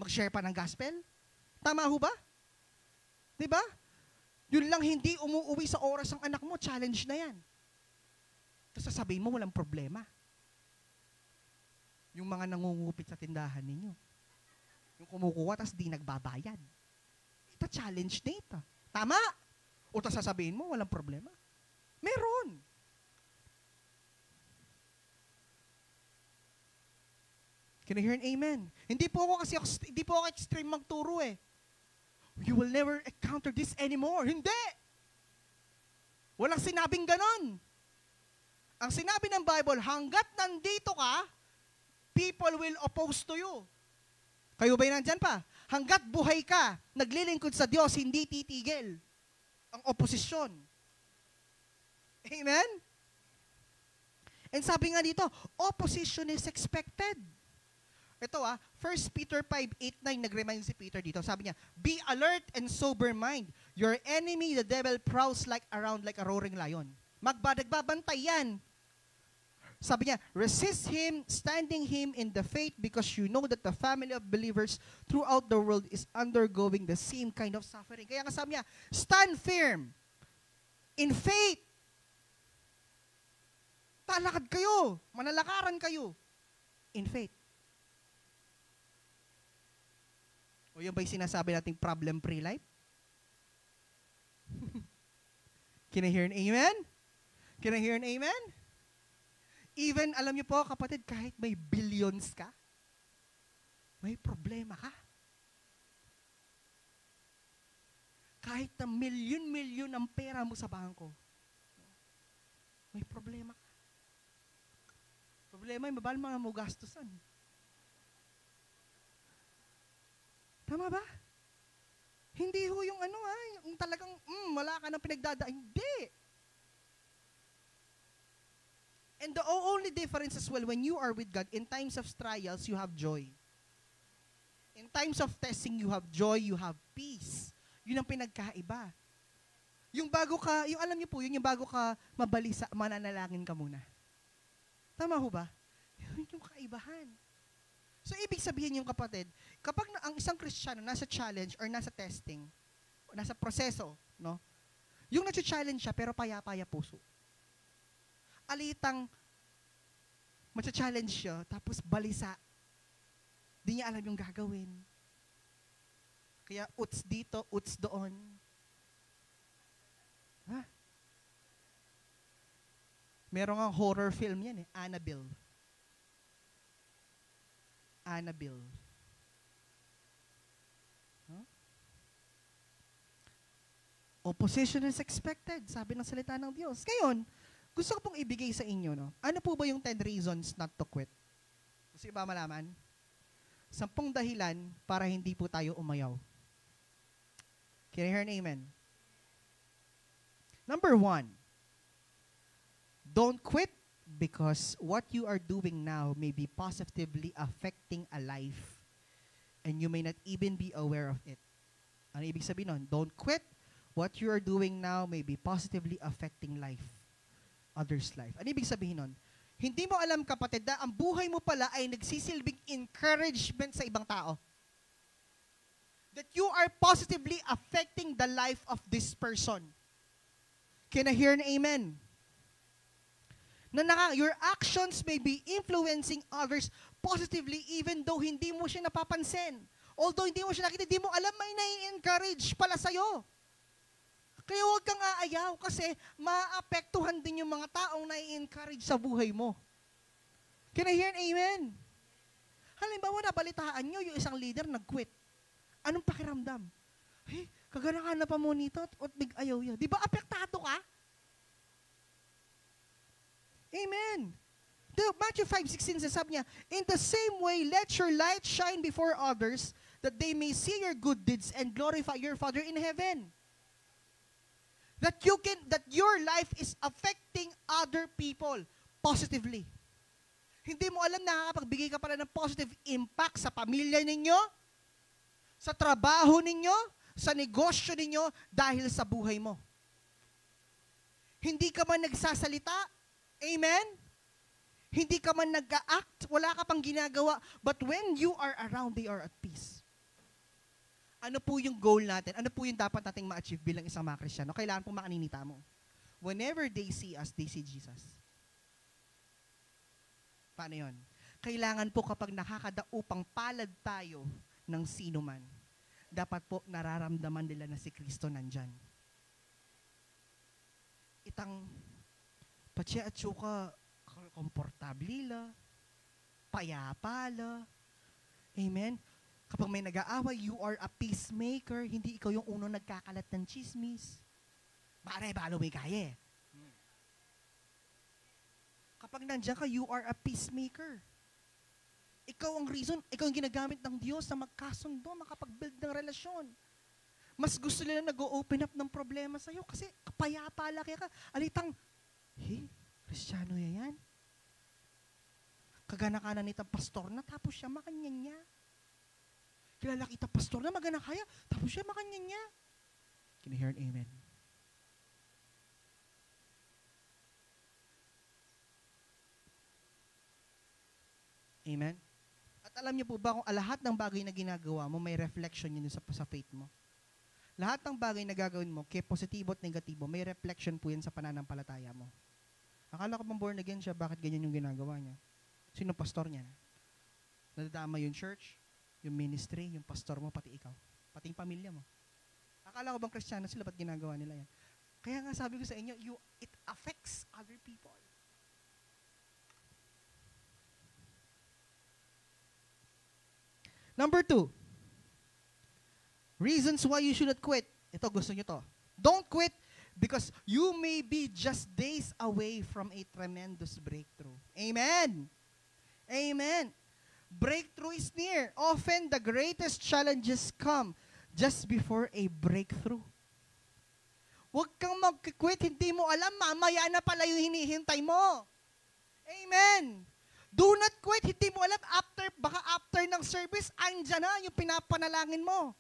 Mag-share pa ng gospel? Tama ho ba? Diba? Yun lang hindi umuuwi sa oras ng anak mo, challenge na yan. Tapos sasabihin mo, walang problema. Yung mga nangungupit sa tindahan ninyo. Yung kumukuha, tapos di nagbabayad. Ito, challenge na ito. Tama? O tapos sasabihin mo, walang problema. Meron. Can you hear an amen? Hindi po ako extreme magturo eh. You will never encounter this anymore. Hindi! Walang sinabing ganon. Ang sinabi ng Bible, hanggat nandito ka, people will oppose to you. Kayo ba'y nandyan pa? Hanggat buhay ka, naglilingkod sa Diyos, hindi titigil ang oposisyon. Amen? And sabi nga dito, opposition is expected. Ito 1 Peter 5:8-9, nag-remind si Peter dito. Sabi niya, be alert and sober mind. Your enemy, the devil, prowls around like a roaring lion. Nagbabantay yan. Sabi niya, resist him, standing him in the faith because you know that the family of believers throughout the world is undergoing the same kind of suffering. Kaya nga sabi niya, stand firm in faith. Talakad kayo, manalakaran kayo in faith. O yun ba yung sinasabi nating problem-free life? Can I hear an amen? Can I hear an amen? Even, alam niyo po, kapatid, kahit may billions ka, may problema ka. Kahit na milyon-milyon ang pera mo sa bangko, may problema ka. Problema yung mabal mga mo gastusan. Tama ba? Hindi ho yung yung talagang, wala ka nang pinagdadaan. Hindi. And the only difference as well, when you are with God, in times of trials, you have joy. In times of testing, you have joy, you have peace. Yun ang pinagkaiba. Yung bago ka, yung alam niyo po, yung bago ka mabalisa, mananalangin ka muna. Tama ho ba? Yun yung kaibahan. So, ibig sabihin yung kapatid, kapag ang isang Kristiyano nasa challenge or nasa testing, o nasa proseso, no? Yung nasa-challenge siya, pero paya-paya puso. Alitang, matcha-challenge siya, tapos balisa. Di niya alam yung gagawin. Kaya, uts dito, uts doon. Ha? Merong ang horror film yan Annabelle. Annabelle. Huh? Opposition is expected, sabi ng salita ng Diyos. Ngayon, gusto ko pong ibigay sa inyo, no? Ano po ba yung 10 reasons not to quit? Gusto ba malaman? 10 dahilan para hindi po tayo umayaw. Can I hear an amen? Number 1, don't quit because what you are doing now may be positively affecting a life and you may not even be aware of it. Ano ibig sabihin nun? Don't quit. What you are doing now may be positively affecting others' life. Ano ibig sabihin nun? Hindi mo alam, kapatid, na ang buhay mo pala ay nagsisilbing encouragement sa ibang tao. That you are positively affecting the life of this person. Can I hear an amen? Your actions may be influencing others positively even though hindi mo siya napapansin. Although hindi mo siya nakita, hindi mo alam, may nai-encourage pala sa'yo. Kaya huwag kang aayaw kasi maapektuhan din yung mga taong nai-encourage sa buhay mo. Can I hear an amen? Halimbawa, nabalitaan nyo yung isang leader nag-quit. Anong pakiramdam? Hey, kaganahan na pa mo nito at big-ayaw yan. Di ba apektado ka? Amen. Matthew 5:16 sabi niya, in the same way, let your light shine before others that they may see your good deeds and glorify your Father in heaven. That your life is affecting other people positively. Hindi mo alam, nakakapagbigay ka pala ng positive impact sa pamilya ninyo, sa trabaho ninyo, sa negosyo ninyo, dahil sa buhay mo. Hindi ka man nagsasalita, amen? Hindi ka man nag-act, wala ka pang ginagawa, but when you are around, they are at peace. Ano po yung goal natin? Ano po yung dapat nating ma-achieve bilang isang mga Kristiyano? Kailangan po makaninita mo. Whenever they see us, they see Jesus. Paano yun? Kailangan po kapag nakakadaupang palad tayo ng sino man, dapat po nararamdaman nila na si Kristo nandyan. Itang patya at suka, komportable la, payapa la. Amen? Kapag may nag-aaway, you are a peacemaker. Hindi ikaw yung unang nagkakalat ng chismis. Pare, balo may kaya. Kapag nandiyan ka, you are a peacemaker. Ikaw ang reason, ikaw ang ginagamit ng Diyos na magkasundo, makapag-build ng relasyon. Mas gusto nila nag-open up ng problema sa'yo kasi kapayapa laki ka. Alitang, hey, Kristiyano yan? kagana-kana nitang pastor na, tapos siya makanya niya. Kilala kita pastor na magana kaya, tapos siya makanya niya. Can you hear an amen? Amen? At alam niyo po ba kung lahat ng bagay na ginagawa mo, may reflection yun sa faith mo. Lahat ng bagay na gagawin mo, kaya positibo at negatibo, may reflection po yan sa pananampalataya mo. Akala ko bang born again siya, bakit ganyan yung ginagawa niya? Sino pastor niya? Nadadama yung church, yung ministry, yung pastor mo, pati ikaw, pati yung pamilya mo. Akala ko bang Kristiyano sila, ba't ginagawa nila yan? Kaya nga sabi ko sa inyo, it affects other people. Number 2, reasons why you shouldn't quit. Ito, gusto nyo to. Don't quit because you may be just days away from a tremendous breakthrough. Amen. Amen. Breakthrough is near. Often the greatest challenges come just before a breakthrough. Huwag kang mag-quit, hindi mo alam, mamaya na pala yung hinihintay mo. Amen. Do not quit, hindi mo alam, baka after ng service, andyan na yung pinapanalangin mo.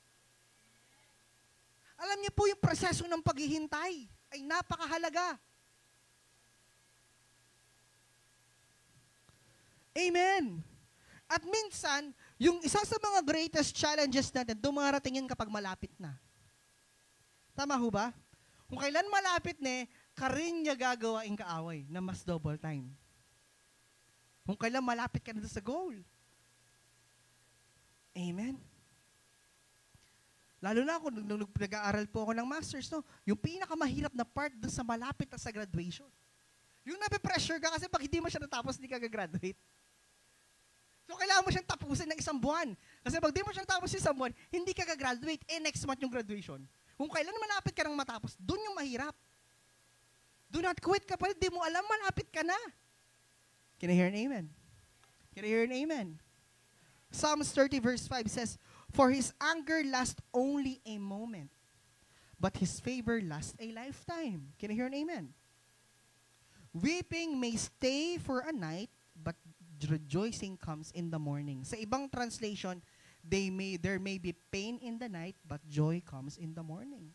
Alam niyo po yung proseso ng paghihintay ay napakahalaga. Amen. At minsan, yung isa sa mga greatest challenges natin, dumarating yan kapag malapit na. Tama ho ba? Kung kailan malapit na, karin niya gagawain kaaway na mas double time. Kung kailan malapit ka na sa goal. Amen. Lalo na ako, nung nag-aaral po ako ng masters, no, yung pinakamahirap na part dun sa malapit na sa graduation. Yung nape-pressure ka kasi pag hindi mo siya natapos, hindi ka gagraduate. So, kailangan mo siyang tapusin ng 1 buwan. Kasi pag di mo siyang tapos ng 1 buwan, hindi ka gagraduate. Next month yung graduation. Kung kailan malapit ka nang matapos, dun yung mahirap. Do not quit kapag di mo alam, malapit ka na. Can I hear an amen? Can I hear an amen? Psalms 30 verse 5 says, "For his anger lasts only a moment, but his favor lasts a lifetime." Can I hear an amen? Weeping may stay for a night, but rejoicing comes in the morning. Sa ibang translation, there may be pain in the night, but joy comes in the morning.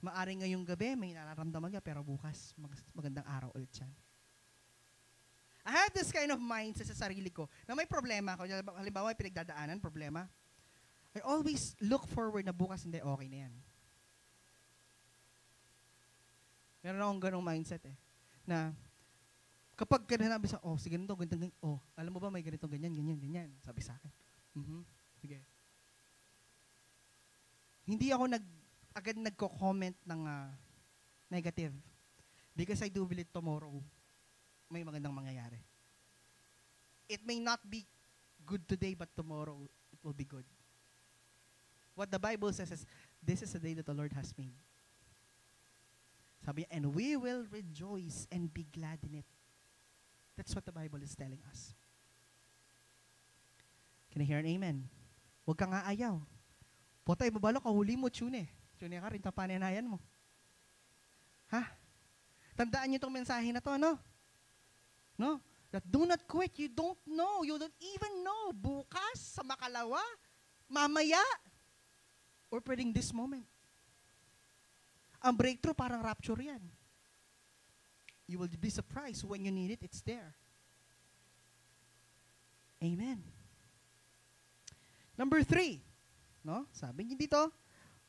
Maaring ngayong gabi, may nararamdaman ka, pero bukas, magandang araw ulit yan. I have this kind of mindset sa sarili ko na may problema ako. Halimbawa, may pinagdadaanan, problema. I always look forward na bukas hindi, okay na yan. Meron akong ganong mindset na kapag sinabi sa, sige ganito, ganito, alam mo ba may ganito, ganyan, sabi sa akin. Sige. Hindi ako agad nagko-comment ng negative. Because I do believe tomorrow, may magandang mangyayari. It may not be good today, but tomorrow it will be good. What the Bible says is, this is the day that the Lord has made. Sabi niya, and we will rejoice and be glad in it. That's what the Bible is telling us. Can I hear an amen? Huwag kang aayaw. Potay, babalo, kahuli mo, tune ka rin, tapananayan mo. Ha? Tandaan niyo itong mensahe na to, no? No? That do not quit. You don't know. You don't even know. Bukas, sa makalawa, mamaya, or pwedeng this moment. Ang breakthrough, parang rapture yan. You will be surprised when you need it, it's there. Amen. Number 3, no? Sabi niyo dito,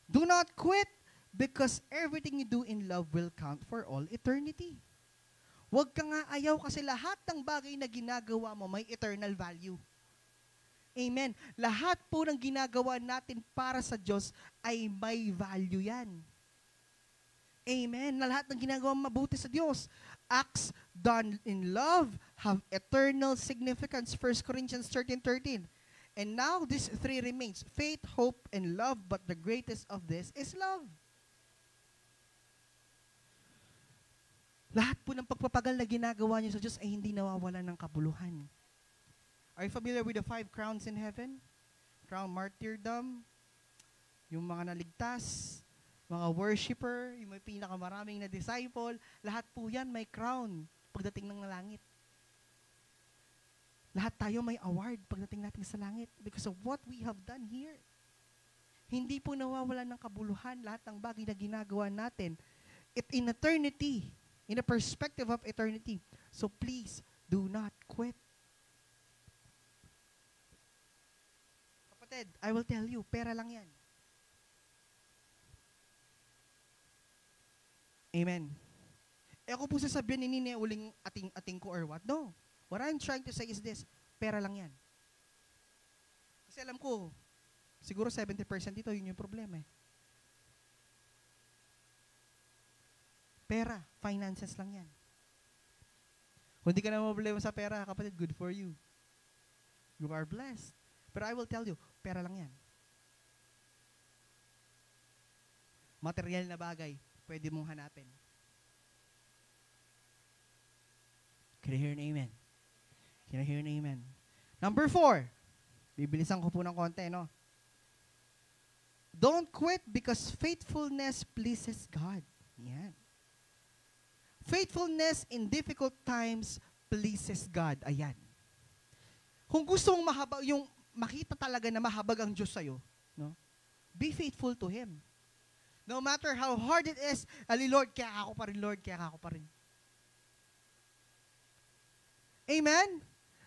do not quit because everything you do in love will count for all eternity. Huwag ka nga ayaw kasi lahat ng bagay na ginagawa mo may eternal value. Amen. Lahat po ng ginagawa natin para sa Diyos ay may value yan. Amen. Na lahat ng ginagawa mabuti sa Diyos. Acts done in love have eternal significance. 1 Corinthians 13:13. And now these 3 remains, faith, hope, and love, but the greatest of this is love. Lahat po ng pagpapagal na ginagawa niyo sa Diyos ay hindi nawawalan ng kabuluhan. Are you familiar with the 5 crowns in heaven? Crown martyrdom, yung mga naligtas, mga worshiper, yung may pinakamaraming na disciple, lahat po yan may crown pagdating ng langit. Lahat tayo may award pagdating natin sa langit because of what we have done here. Hindi po nawawala ng kabuluhan lahat ng bagay na ginagawa natin. In eternity, in a perspective of eternity. So please, do not quit. Kapatid, I will tell you, pera lang yan. Amen. Ako po sasabihin ni Nini uling ating ko or what? No. What I'm trying to say is this, pera lang yan. Kasi alam ko, siguro 70% dito, yun yung problema eh. Pera, finances lang yan. Kung hindi ka na problema sa pera, kapatid, good for you. You are blessed. Pero I will tell you, pera lang yan. Material na bagay, pwede mong hanapin. Can I hear an amen? Can I hear an amen? Number 4. Bibilisan ko po ng konti, no? Don't quit because faithfulness pleases God. Yan. Faithfulness in difficult times pleases God. Ayan. Kung gusto mong yung makita talaga na mahabag ang Diyos sa'yo, no? Be faithful to Him. No matter how hard it is, Lord, kaya ako pa rin, Lord, kaya ako pa rin. Amen?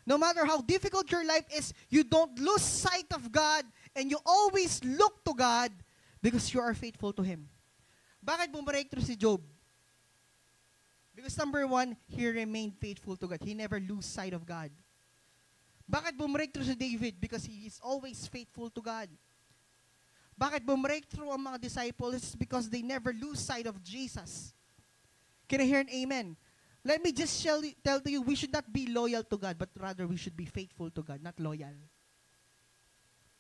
No matter how difficult your life is, you don't lose sight of God and you always look to God because you are faithful to Him. Bakit bumbreakthrough si Job? Because number 1, he remained faithful to God. He never lose sight of God. Bakit bumbreakthrough si David? Because he is always faithful to God. Bakit bumbreakthrough ang mga disciples? Because they never lose sight of Jesus. Can I hear an amen? Let me just tell to you, we should not be loyal to God, but rather we should be faithful to God, not loyal.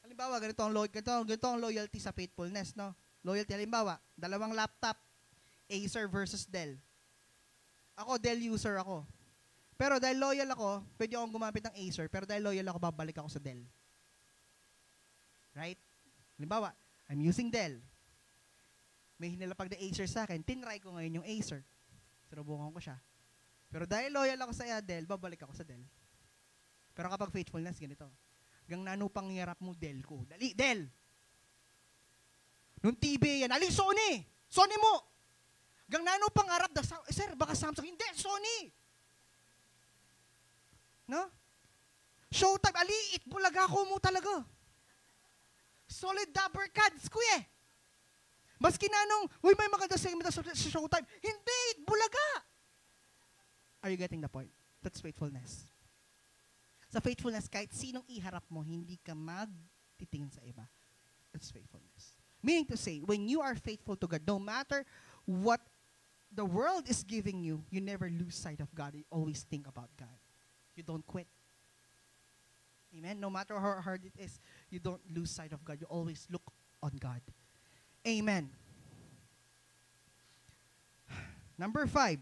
Halimbawa, ganito ang loyalty sa faithfulness, no? Loyalty, halimbawa, 2 laptop, Acer versus Dell. Ako, Dell user ako. Pero dahil loyal ako, pwede akong gumamit ng Acer, pero dahil loyal ako, babalik ako sa Dell. Right? Halimbawa, I'm using Dell. May hinilapag na Acer sa akin, tinry ko ngayon yung Acer. Sinubukan ko siya. Pero dahil loyal ako sa Dell, babalik ako sa Dell. Pero kapag faithfulness, ganito. Hanggang nano pangyarap mo, Dell ko. Dali, Dell! Nung TV yan, aling Sony! Sony mo! Hanggang nano pangarap, sir, baka Samsung. Hindi, Sony! No? Showtime, aliit, bulaga ko mo talaga. Solid Dabber Cards, kuya. Maski nanong, uy, may maganda sa Showtime. Hindi, bulaga. Are you getting the point? That's faithfulness. Sa faithfulness, kahit sinong iharap mo, hindi ka magtitingin sa iba. That's faithfulness. Meaning to say, when you are faithful to God, no matter what the world is giving you, you never lose sight of God. You always think about God. You don't quit. Amen? No matter how hard it is, you don't lose sight of God. You always look on God. Amen. Number 5.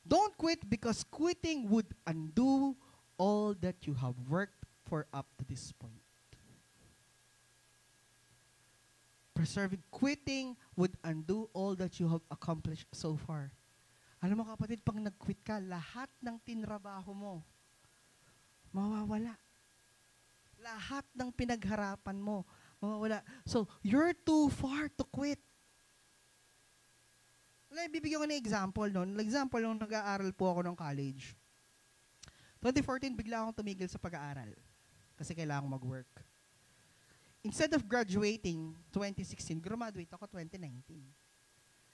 Don't quit because quitting would undo all that you have worked for up to this point. Quitting would undo all that you have accomplished so far. Alam mo kapatid, pag nag-quit ka, lahat ng tinrabaho mo, mawawala. Lahat ng pinagharapan mo, mawawala. So, you're too far to quit. Bibigyan ko ng example noon. Example, nung nag-aaral po ako ng college. 2014, bigla akong tumigil sa pag-aaral. Kasi kailangan ko mag-work. Instead of graduating 2016, graduate ako 2019.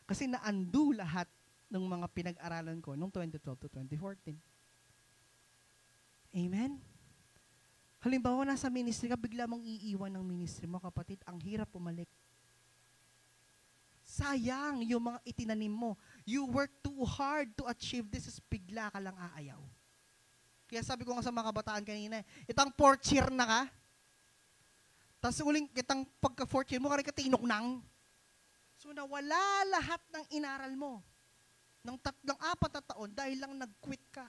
Kasi na-undo lahat ng mga pinag-aralan ko nung 2012 to 2014. Amen? Halimbawa, nasa ministry ka, bigla mong iiwan ng ministry mo, kapatid, ang hirap pumalik. Sayang yung mga itinanim mo. You work too hard to achieve this, bigla ka lang aayaw. Kaya sabi ko nga sa mga kabataan kanina, itang 4th year na ka, tapos uling kitang pagka 4th year mo, karika tinok nang. So nawala lahat ng inaral mo. Ng 4 na taon dahil lang nag-quit ka.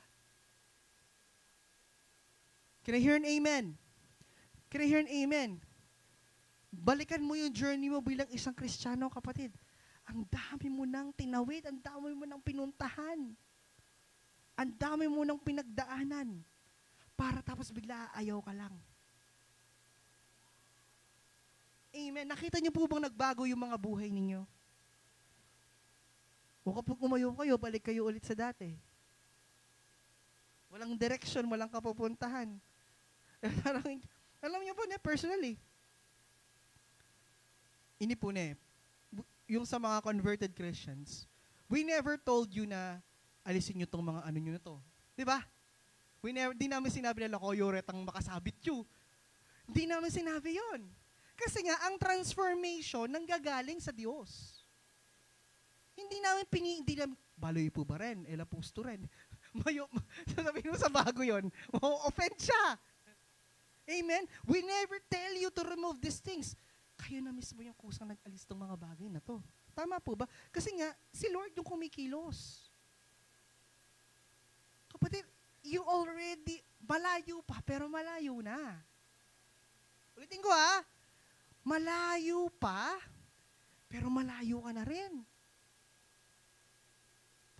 Can I hear an amen? Can I hear an amen? Balikan mo yung journey mo bilang isang Kristiyano, kapatid. Ang dami mo nang tinawid, ang dami mo nang pinuntahan. Ang dami mo nang pinagdaanan para tapos bigla ayaw ka lang. Amen. Nakita niyo po bang nagbago yung mga buhay ninyo? O kapag umayo kayo, balik kayo ulit sa dati. Walang direction, walang kapupuntahan. Alam niyo po, personally, ini po yung sa mga converted Christians, we never told you na alisin nyo tong mga ano nyo na to. Di ba? Di namin sinabi na lakoyo retang makasabit you. Di namin sinabi yon. Kasi nga, ang transformation nanggagaling sa Diyos. Hindi namin baloy po ba rin? Ela pusto rin. Sasabihin mo sa bago yon, offend siya. Amen? We never tell you to remove these things. Kayo na mismo yung kusang nag-alis ng mga bagay na to. Tama po ba? Kasi nga, si Lord yung kumikilos. Kapatid, you already, malayo pa, pero malayo na. Ulitin ko malayo pa, pero malayo ka na rin.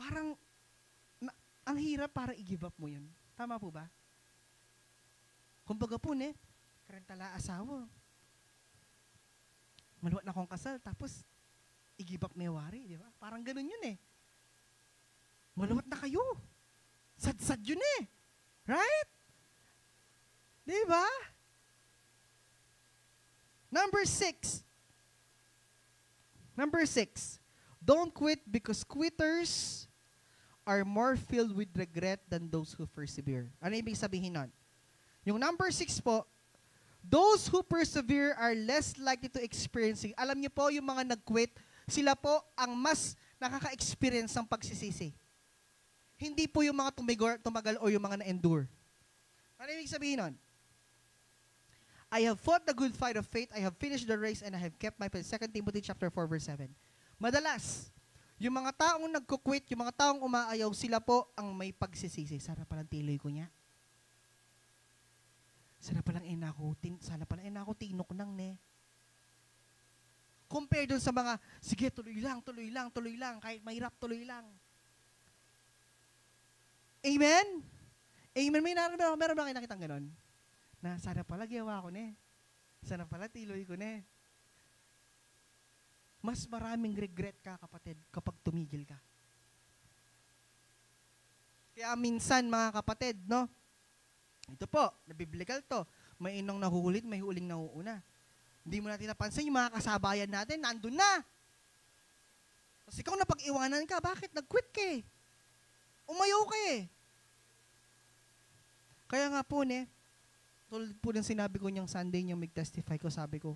Parang, ang hirap para i-give up mo yun. Tama po ba? Kumbaga po, karantala asawa. Maluwat na akong kasal, tapos, i-give up may wari, di ba? Parang ganun yun Maluwat na kayo. Sad-sad yun Right? Di ba? Number 6. Don't quit because quitters are more filled with regret than those who persevere. Ano ibig sabihin nun? Yung number 6 po, those who persevere are less likely to experiencing. Alam niyo po, yung mga nag-quit, sila po ang mas nakaka-experience ng pagsisisi. Hindi po yung mga tumagal o yung mga na-endure. Ano ibig sabihin nun? I have fought the good fight of faith, I have finished the race, and I have kept my faith. 2 Timothy chapter 4, verse 7. Madalas, yung mga taong nagko-quit, yung mga taong umaayaw, sila po ang may pagsisisi. Sana palang tiloy ko niya. Sana palang inako tinok nang Compare dun sa mga, sige, tuloy lang, kahit mahirap, tuloy lang. Amen? Amen? Meron ba kayo nakitang ganon? Na sana pala giyawa ko sana pala tiloy ko Mas maraming regret ka, kapatid, kapag tumigil ka. Kaya minsan, mga kapatid, ito po, nabiblical to, may inong nahuhulit, may huling nahuuna. Hindi mo natin napansin, yung mga kasabayan natin, nandun na. Tapos ikaw napag-iwanan ka, bakit? Nag-quit ka Umayaw ka Kaya nga po, tulad po ng sinabi ko niyang Sunday niyang mag-testify ko, sabi ko,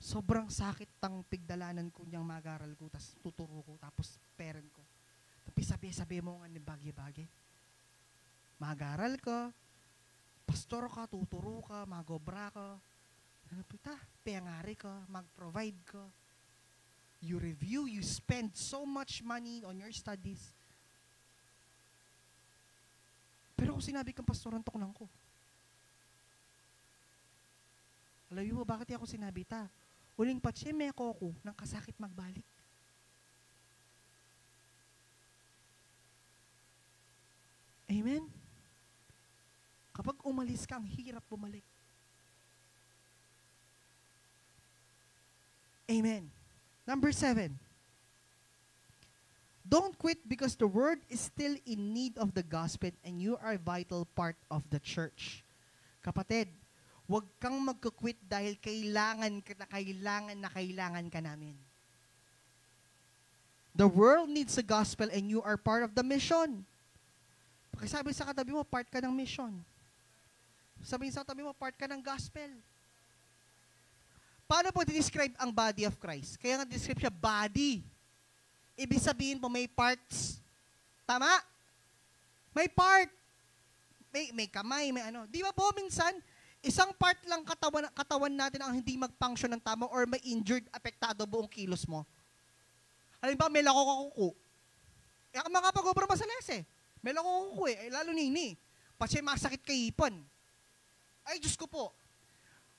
sobrang sakit tang pigdalanan ko niyang mag-aral ko, tapos tuturo ko, tapos parent ko. Tapos sabi mo nga ni bagay-bagay. Mag-aral ko, pastor ka, tuturo ka, magobra ka, pangari ka, mag-provide ka. You review, you spend so much money on your studies. Pero kung sinabi kang pastor, ang toknang ko. Alam mo, bakit ako sinabi Uling patse, may ako ng kasakit magbalik. Amen? Kapag umalis ka, ang hirap bumalik. Amen. Number 7. Don't quit because the word is still in need of the gospel and you are a vital part of the church. Kapatid, huwag kang magkukwit dahil kailangan ka namin. The world needs the gospel and you are part of the mission. Pakisabi sa katabi mo, part ka ng mission. Sabihin sa katabi mo, part ka ng gospel. Paano po describe ang body of Christ? Kaya nga describe siya body. Ibig sabihin po may parts. Tama? May part. May kamay, may ano. Di ba po minsan, isang part lang katawan natin ang hindi mag-function ng tama or may injured, apektado buong kilos mo. Halimbawa, may lako-kuko. Kaya ka makapag-obra masalas May lako-kuko lalo nini. Kasi masakit kay ipon. Ay, Diyos ko po.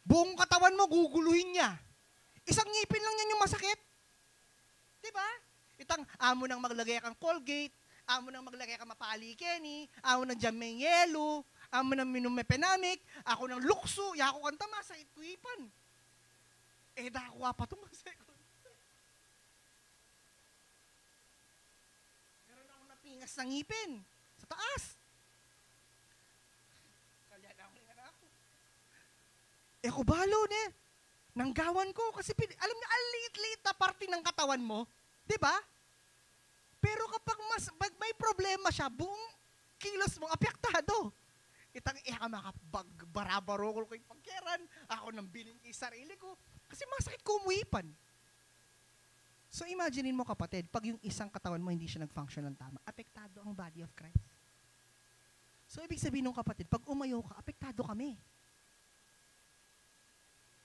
Buong katawan mo, guguluhin niya. Isang ngipin lang yan yung masakit. Diba? Itang amo nang maglagay kang Colgate, amo nang maglagay ka mapali, Kenny, amo nang dyan may yelo, amo nang minum may penamik, ako nang lukso, yako kanta masakit ko ipan. Dako pa itong second. Meron ako napingas ng ngipin sa taas. Kaya na ako. Ko balo ne. Nanggawan ko kasi alam niya, ang liit-liit na parte ng katawan mo. Di ba? Pero kapag may problema siya, buong kilos mo, apektado. Itang makabagbarabaro ko yung pagkeran, ako nang bilin kay sarili ko, kasi masakit ko umuipan. So imaginein mo kapatid, pag yung isang katawan mo hindi siya nag-function ng tama, apektado ang body of Christ. So ibig sabihin ng kapatid, pag umayaw ka, apektado kami.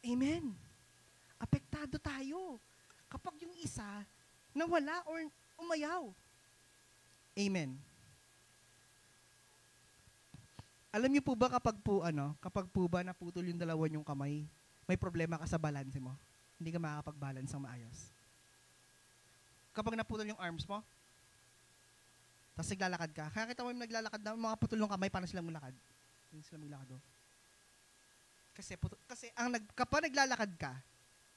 Amen. Apektado tayo. Kapag yung isa nawala or umayaw. Amen. Alam niyo po ba kapag po ba naputol yung dalawa yung kamay, may problema ka sa balance mo? Hindi ka makakapag-balance ng maayos. Kapag naputol yung arms mo, tapos naglalakad ka, kaya kita mo yung naglalakad na mga putol ng kamay, paano sila maglakad? Hindi sila maglakad. Kasi kapag naglalakad ka,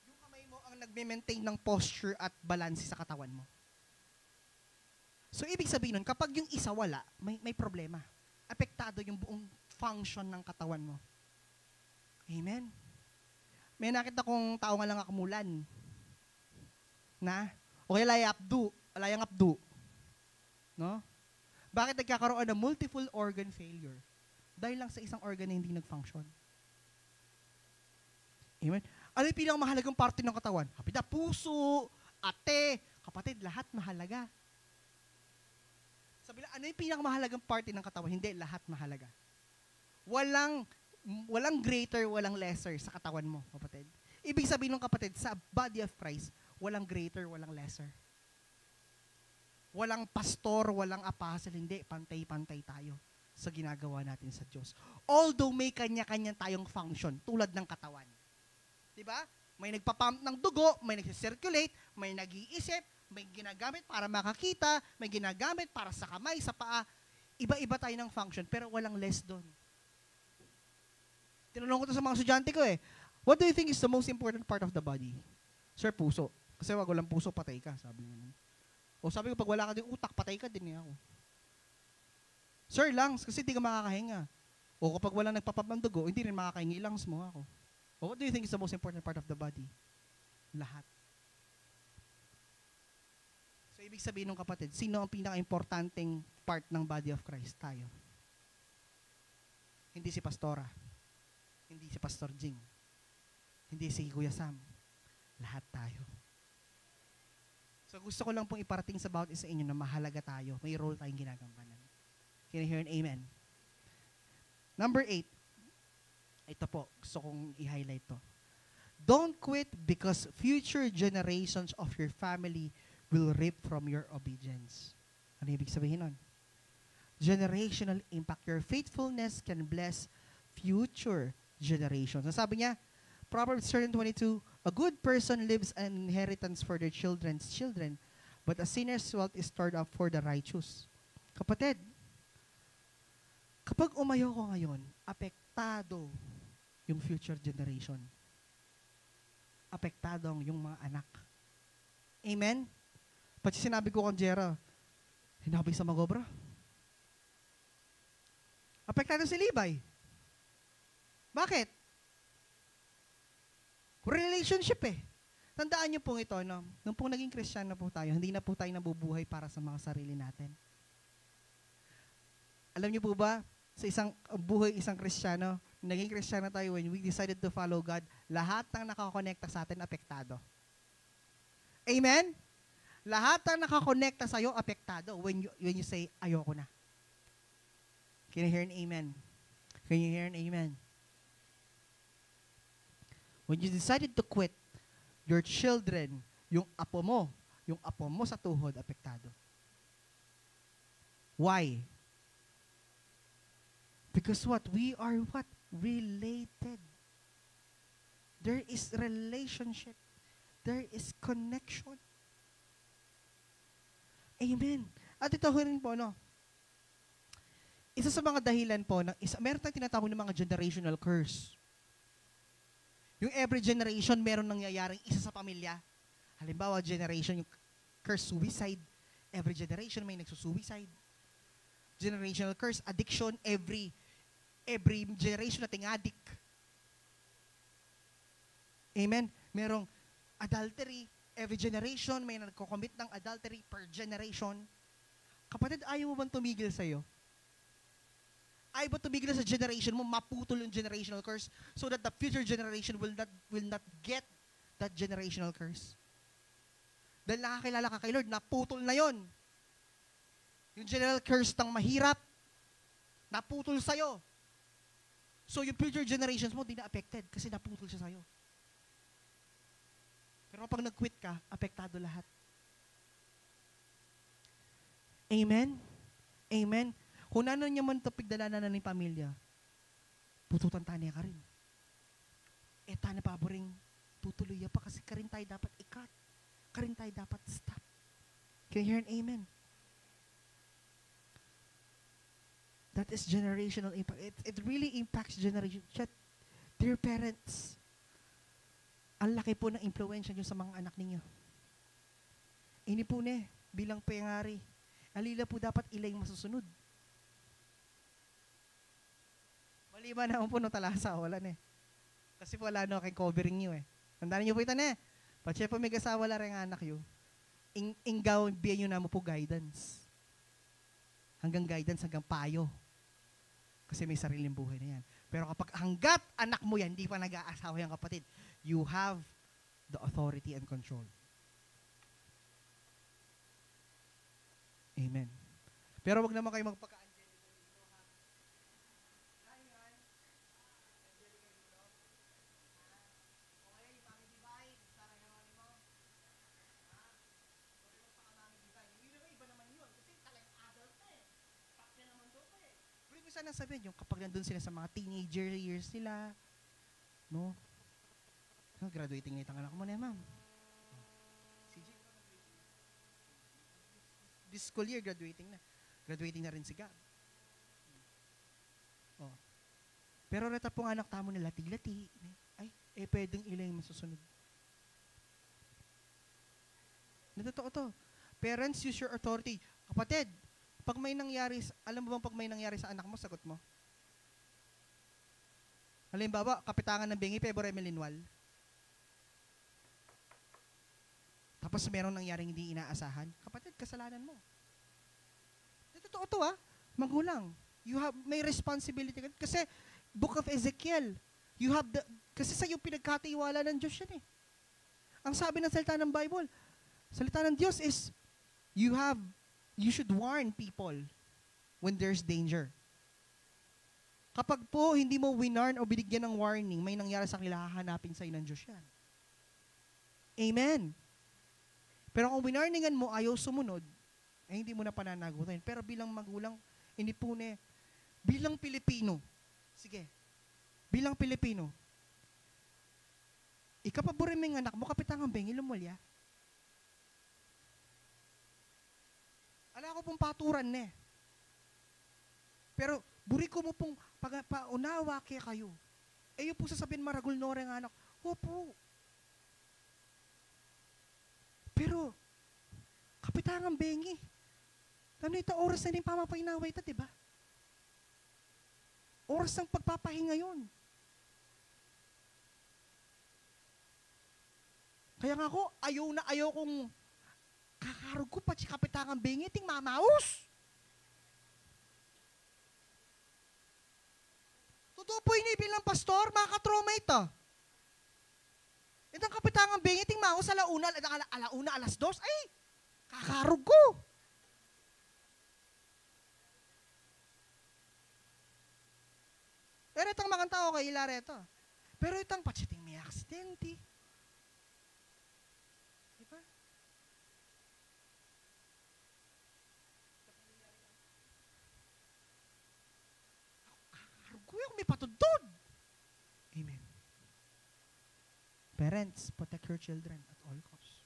yung kamay mo ang nagme-maintain ng posture at balance sa katawan mo. So, ibig sabihin nun, kapag yung isa wala, may problema. Apektado yung buong function ng katawan mo. Amen? May nakita kong tao nga lang akamulan. O kaya layang abdu. No? Bakit nagkakaroon ng multiple organ failure? Dahil lang sa isang organ na hindi nag-function. Amen? Ano yung pinakamahalagang parte ng katawan? Kapita, puso, ate, kapatid, lahat mahalaga. Sabi lang, ano yung pinakamahalagang parte ng katawan? Hindi, lahat mahalaga. Walang greater, walang lesser sa katawan mo, kapatid. Ibig sabihin ng kapatid, sa body of Christ, walang greater, walang lesser. Walang pastor, walang apostle, hindi, pantay-pantay tayo sa ginagawa natin sa Diyos. Although may kanya-kanya tayong function, tulad ng katawan. Diba? May nagpapump ng dugo, may nag-circulate, may nag-iisip, may ginagamit para makakita, may ginagamit para sa kamay, sa paa. Iba-iba tayo ng function, pero walang less doon. Tinanong ko to sa mga estudyante ko what do you think is the most important part of the body? Sir, puso. Kasi wag walang puso, patay ka, sabi niya. O sabi ko, pag wala ka din utak, patay ka din ako. Sir, lungs, kasi hindi ka makakahinga. O kapag wala nagpapump ng dugo, hindi rin makakahingi lungs mo ako. What do you think is the most important part of the body? Lahat. So, ibig sabihin ng kapatid, sino ang pinaka-importanting part ng body of Christ? Tayo. Hindi si Pastora. Hindi si Pastor Jing. Hindi si Kuya Sam. Lahat tayo. So, gusto ko lang pong iparating sa bawat isa inyo na mahalaga tayo. May role tayong ginagampanan. Can you hear an amen? Number 8. Ito po, gusto kong i-highlight to. Don't quit because future generations of your family will reap from your obedience. Ano ibig sabihin nun? Generational impact. Your faithfulness can bless future generations. Sabi niya, Proverbs 13:22, a good person leaves an inheritance for their children's children, but a sinner's wealth is stored up for the righteous. Kapatid, kapag umayaw ko ngayon, apektado yung future generation. Apektado yung mga anak. Amen? Pati sinabi ko kang Jera, hinabi sa magobra. Apektado si Levi. Bakit? Relationship Tandaan niyo pong ito, no? Nung pong naging Kristiyano po tayo, hindi na po tayo nabubuhay para sa mga sarili natin. Alam niyo po ba, sa isang Kristiyano, naging Kristiyano tayo, when we decided to follow God, lahat ng nakakonekta sa atin, apektado. Amen? Lahat ng nakakonekta sa iyo, apektado when you say, ayoko na. Can you hear an amen? Can you hear an amen? When you decided to quit, your children, yung apo mo sa tuhod, apektado. Why? Because we are related. There is relationship. There is connection. Amen. At ito rin po, no? Isa sa mga dahilan po, meron tayong tinatawag ng mga generational curse. Yung every generation, meron nangyayaring isa sa pamilya. Halimbawa, generation, yung curse suicide. Every generation may nagsusuicide. Generational curse, addiction, every generation nating addict. Amen? Merong adultery, every generation may nagko-commit ng adultery per generation. Kapatid, ayaw mo bang tumigil sa'yo? Ayaw ba tumigil sa generation mo, maputol yung generational curse so that the future generation will not get that generational curse? Dahil nakakilala ka kay Lord, naputol na yon. Yung general curse ng mahirap, naputol sa'yo. So yung future generations mo, di na affected kasi naputol siya sa'yo. Pero kapag nag-quit ka, apektado lahat. Amen? Amen? Kung ano niya man ito pigdalanan na ng pamilya, pututan tanya ka rin. Tana paboring tutuloy pa kasi karin tayo dapat ikat. Karin tayo dapat stop. Can you hear an amen? That is generational impact. It really impacts generation. Dear parents, ang laki po ng impluensya nyo sa mga anak ninyo. Ini po bilang pangari, alila po dapat ilay masusunod. Mali ba na po no talasa? Wala Kasi po wala kay covering nyo Tandaan nyo po ito Pache po may kasawa la rin anak yun. Inggaw, biyan nyo na mo po guidance. Hanggang guidance, hanggang payo. Kasi may sariling buhay na yan. Pero kapag hanggat anak mo yan, hindi pa nag-aasawa yung kapatid, you have the authority and control. Amen. Pero wag naman kayo magpaka-angelical dito, ha? Yan. Angelical dito. O kaya yung mami divine, Sarah Geronimo. Ha? Huwag naman paka-mami divine. Hindi naman, iba naman yun. Kasi talagang adult Pakya naman doon Pero yung sana sabihin, yung kapag nandun sila sa mga teenager years nila, no? Graduating na itang anak mo ma'am. CJ, this school year, graduating na. Graduating na rin si Gab. Oh. Pero reta pong anak tamo na lati-lati. Ay, pwedeng ilay masusunod. Natotoo to. Parents, use your authority. Kapatid, pag may nangyari, alam mo bang pag may nangyari sa anak mo, sagot mo? Halimbawa, kapitangan ng bingi, Pebor Emelinwal. Tapos merong nangyaring hindi inaasahan. Kapatid, kasalanan mo. Totoo to magulang. May responsibility. Kasi, Book of Ezekiel, kasi sa iyo pinagkatiwala ng Diyos yan Ang sabi ng salita ng Bible, salita ng Diyos is, you should warn people when there's danger. Kapag po hindi mo winarn o binigyan ng warning, may nangyari sa kanila, hahanapin sa'yo ng Diyos yan. Amen. Pero kung winarningan mo, ayaw sumunod, hindi mo na pananagutin. Pero bilang magulang, hindi po bilang Pilipino, sige, bilang Pilipino, ikapaborin mo yung anak mo, kapitangang bengi, lumulya. Ala ko pong paturan Pero, buri ko mo pong paunawa kaya kayo. Yung po sasabihin maragul nore ng anak, opo. Pero, kapitangang bengi, ano ito, oras na yung pamapainaway ito, diba? Oras ng pagpapahinga yun. Kaya nga ako, ayaw kong kakarog ko pa si kapitangang bengi, ting mamaus. Totoo po bilang pastor, makakatroma ito. Itang kapitangang bengi, ting maus, alauna, alas 2, ay, kakarog ko. Pero itang mga tao kay Hilare ito. Pero itang patsiting may aksidente. Diba? Kakargo yung may patudod. Amen. Parents, protect your children at all costs.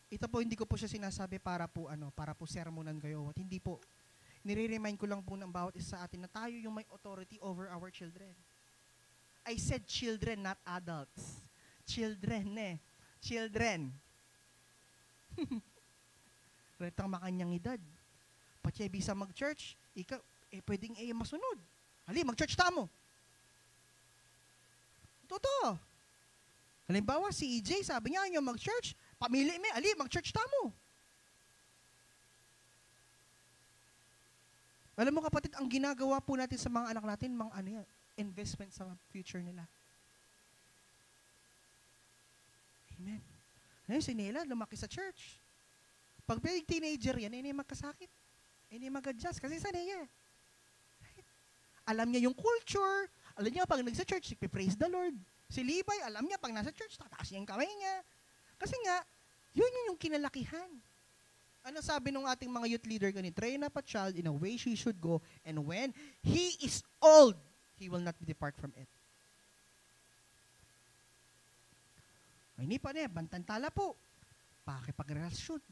Ito po, hindi ko po siya sinasabi para po sermonan kayo. At hindi po. Nire-remind ko lang po ng bawat isa sa atin na tayo yung may authority over our children. I said children, not adults. Children Children. Retang makanyang edad. Pati bisa mag-church, ikaw, pwedeng masunod. Ali, mag-church tamo. Totoo. Halimbawa, si EJ, sabi niya, yung mag-church, pamili me, ali, mag-church tamo. Alam mo kapatid, ang ginagawa po natin sa mga anak natin, mga investment sa future nila. Amen. Ngayon, si Nela, lumaki sa church. Pag teenager yan, hindi magkasakit. Hindi mag-adjust. Kasi sanay niya. Right? Alam niya yung culture. Alam niya, pag nagsa-church, praise the Lord. Si Levi, alam niya, pag nasa church, tataas niya yung kamay niya. Kasi nga, yun yung kinalakihan. Ano sabi nung ating mga youth leader ganito? Train up a child in a way she should go, and when he is old, he will not depart from it. Hindi pa bantantala po. Pakipagrelasyon.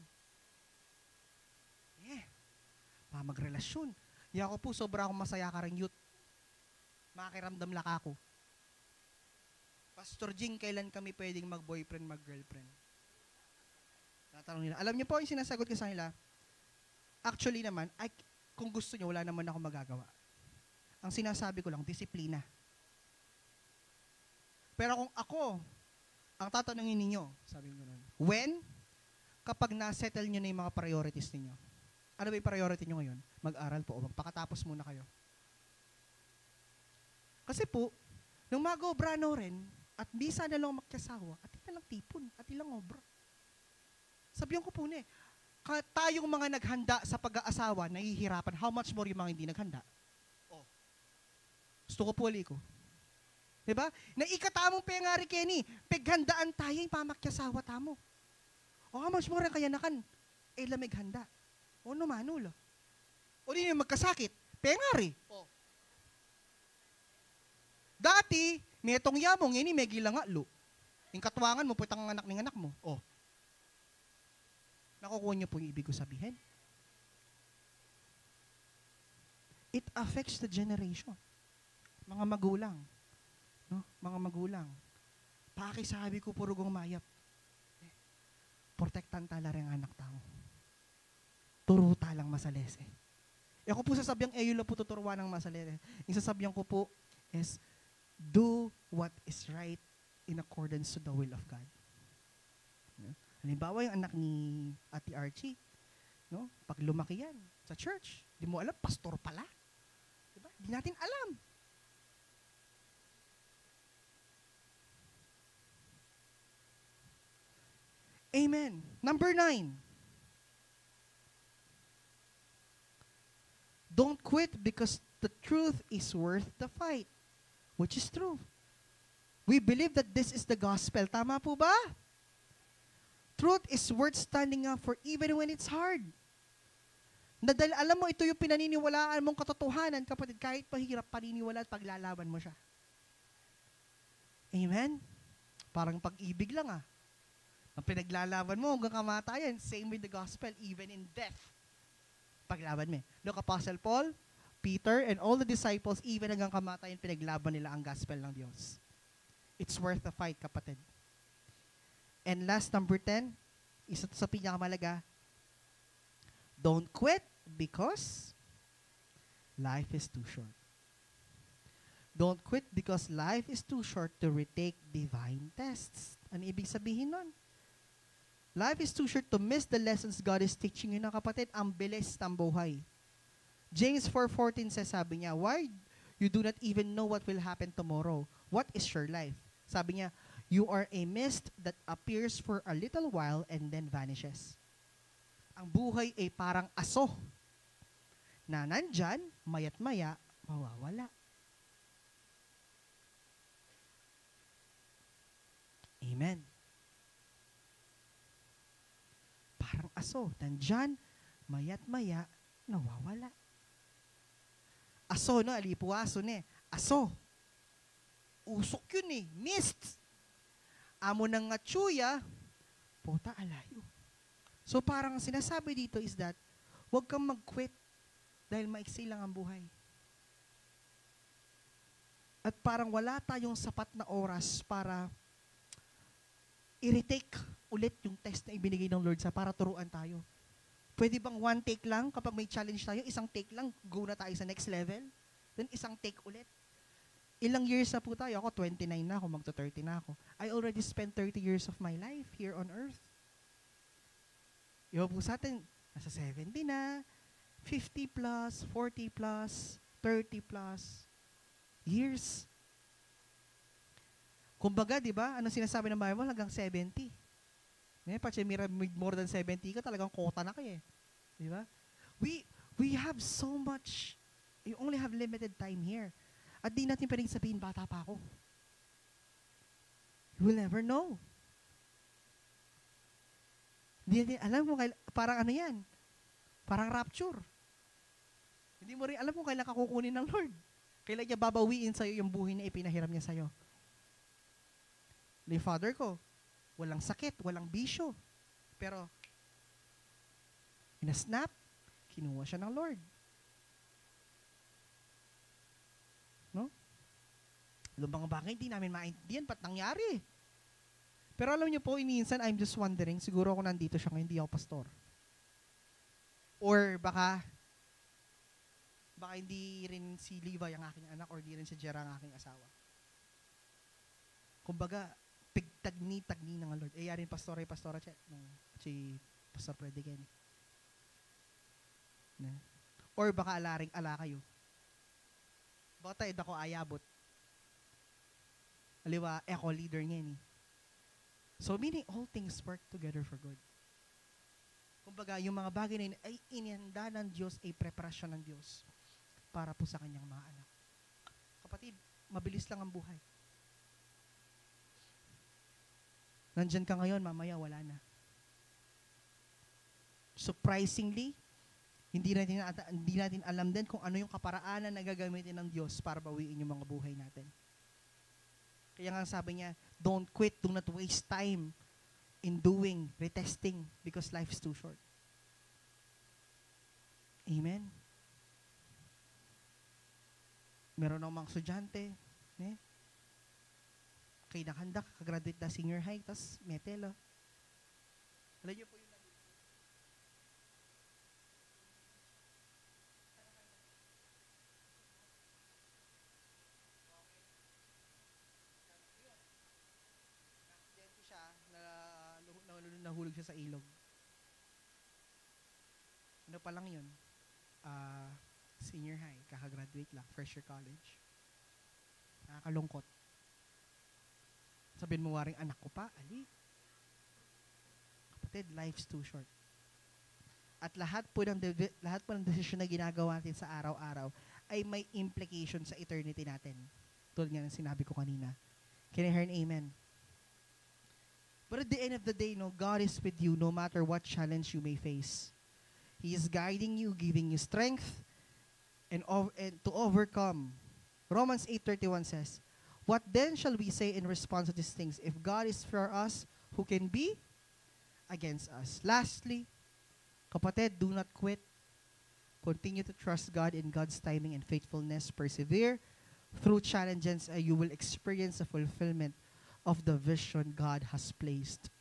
Magrelasyon. Ako po, sobra akong masaya ka rin youth. Makiramdam laka ako. Pastor Jing, kailan kami pwedeng mag-boyfriend, mag-girlfriend? Tatanong nila. Alam niyo po, yung sinasagot ko sa nila, actually naman, kung gusto niyo, wala naman ako magagawa. Ang sinasabi ko lang, disiplina. Pero kung ako, ang tatanungin ninyo, sabi ko nun, when? Kapag na-settle nyo na yung mga priorities ninyo. Ano ba yung priority nyo ngayon? Mag-aral po o magpakatapos muna kayo. Kasi po, nung mag-obrano rin, at bisa na lang magkasawa, at ilang tipon, at ilang obra. Sabihan ko po tayong mga naghanda sa pag-aasawa, nahihirapan, how much more yung mga hindi naghanda? Gusto ko po ko. Diba? Na ikatamong pengari Kenny, peghandaan tayo yung pamakyasawa tamo. How much more kaya nakan, lamig handa. O manulo. O di yung magkasakit, pengari. Dati, may itong yamong, yun may gilangalo. Yung katuwangan mo, pwetang ang anak ng anak mo. Nakukuha niyo po yung ibig ko sabihin. It affects the generation. Mga magulang. No? Mga magulang. Pakisabi ko puro gong mayap. Protektan tala rin ang anak tao. Turuta lang masalese. Ako po sasabyang yulo po tuturuan ng masalese. Yung sasabyang ko po is, do what is right in accordance to the will of God. Halimbawa, yung anak ni Ate Archie, no? Pag lumaki yan sa church, di mo alam, pastor pala. Diba? Di natin alam. Amen. Number 9. Don't quit because the truth is worth the fight. Which is true. We believe that this is the gospel. Tama po ba? Truth is worth standing up for even when it's hard. Dahil alam mo, ito yung pinaniniwalaan mong katotohanan, kapatid, kahit mahirap paniniwala at paglalaban mo siya. Amen? Parang pag-ibig lang Ang pinaglalaban mo hanggang kamatayan, same with the gospel, even in death. Paglaban mo. Look, Apostle Paul, Peter, and all the disciples, even hanggang kamatayan, pinaglaban nila ang gospel ng Diyos. It's worth the fight, kapatid. And last, number 10, isa sa pinakamalaga, don't quit because life is too short. Don't quit because life is too short to retake divine tests. Ano ibig sabihin nun? Life is too short to miss the lessons God is teaching you na kapatid, ang bilis ng buhay. James 4:14 says, sabi niya, why you do not even know what will happen tomorrow? What is your life? Sabi niya, you are a mist that appears for a little while and then vanishes. Ang buhay ay parang aso na nandyan, maya't maya, mawawala. Amen. Parang aso, nandyan, maya't maya, nawawala. Aso, no? Alipuaso, Aso. Usok yun mist. Amo ng nga tsuya, puta alayo. So parang sinasabi dito is that, huwag kang mag-quit dahil maiksi lang ang buhay. At parang wala tayong sapat na oras para i-retake ulit yung test na ibinigay ng Lord para turuan tayo. Pwede bang one take lang? Kapag may challenge tayo, isang take lang, go na tayo sa next level. Then isang take ulit. Ilang years na po tayo? Ako 29 na ako, magto-30 na ako. I already spent 30 years of my life here on earth. Iba po sa atin, nasa 70 na, 50 plus, 40 plus, 30 plus years. Kumbaga, di ba, anong sinasabi ng Bible? Hanggang 70. Pag more than 70 ka, talagang kota na kayo. Di ba? We have so much, you only have limited time here. At di natin pwedeng sabihin, bata pa ako. You will never know. Di natin, alam mo, parang ano yan? Parang rapture. Hindi mo rin alam kung kailan ka kukunin ng Lord. Kailan niya babawiin sa'yo yung buhay na ipinahiram niya sa'yo. Yung father ko, walang sakit, walang bisyo. Pero, in a snap, kinuha siya ng Lord. No? Lumang bagay, hindi namin maintindihan, ba't nangyari? Pero alam niyo po, minsan, I'm just wondering, siguro ako nandito siya ngayon, hindi ako pastor. Or baka hindi rin si Levi ang aking anak or hindi rin si Jera ang aking asawa. Kumbaga, pigtagni-tagni ng Lord. Yarin pastora Chet, si Pastor Predigen. Or baka ala kayo. Baka tayo ako ayabot. Aliwa, eco leader niya ni. So meaning all things work together for good. Kumbaga, yung mga bagay na yun ay inihanda ng Diyos, ay preparasyon ng Diyos para po sa kanyang mga anak. Kapatid, mabilis lang ang buhay. Nandyan ka ngayon, mamaya wala na. Surprisingly, hindi natin alam din kung ano yung kaparaanan na gagamitin ng Diyos para bawiin yung mga buhay natin. Kaya nga sabi niya, don't quit, do not waste time in doing, retesting, because life is too short. Amen? Meron akong mga estudyante, kay nakahanda, kakagraduate na senior high, tapos metelo. Alam niyo po yung nahulog siya sa ilog. Ano pa lang yun? Senior high, kakagraduate lang, first year college. Nakakalungkot. Sabihin mo waring anak ko pa, ali. Kapatid, life's too short. At lahat po ng desisyon na ginagawa natin sa araw-araw ay may implication sa eternity natin. Tulad nga ng sinabi ko kanina. Can I hear an amen? But at the end of the day, God is with you no matter what challenge you may face. He is guiding you, giving you strength, and to overcome. Romans 8:31 says, "What then shall we say in response to these things? If God is for us, who can be against us?" Lastly, kapatid, do not quit. Continue to trust God in God's timing and faithfulness. Persevere through challenges, and you will experience the fulfillment of the vision God has placed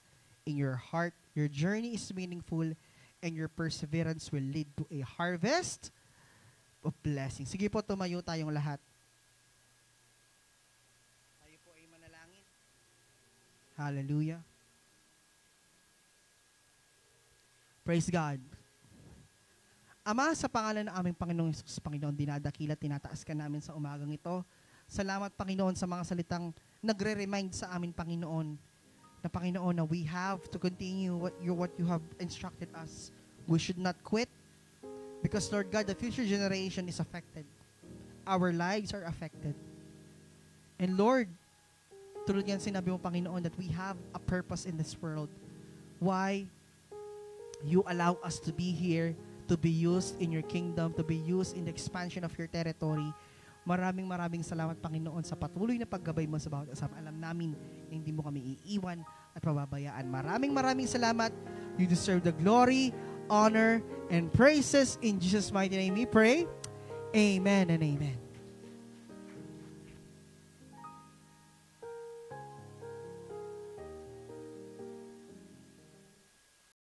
in your heart. Your journey is meaningful and your perseverance will lead to a harvest of blessing. Sige po, tumayo tayong lahat. Tayo po ay manalangin. Hallelujah. Praise God. Ama, sa pangalan ng aming Panginoong Hesus, Panginoon, dinadakila, tinataas ka namin sa umagang ito. Salamat, Panginoon, sa mga salitang nagre-remind sa amin, Panginoon, na Panginoon, na we have to continue what you have instructed us. We should not quit because, Lord God, the future generation is affected. Our lives are affected. And Lord, tulad yan sinabi mo, Panginoon, that we have a purpose in this world. Why you allow us to be here, to be used in your kingdom, to be used in the expansion of your territory. Maraming salamat, Panginoon, sa patuloy na paggabay mo sa bawat kasama. Alam namin na hindi mo kami iiwan at pababayaan. Maraming salamat You deserve the glory, honor, and praises. In Jesus' mighty name we pray. Amen and amen.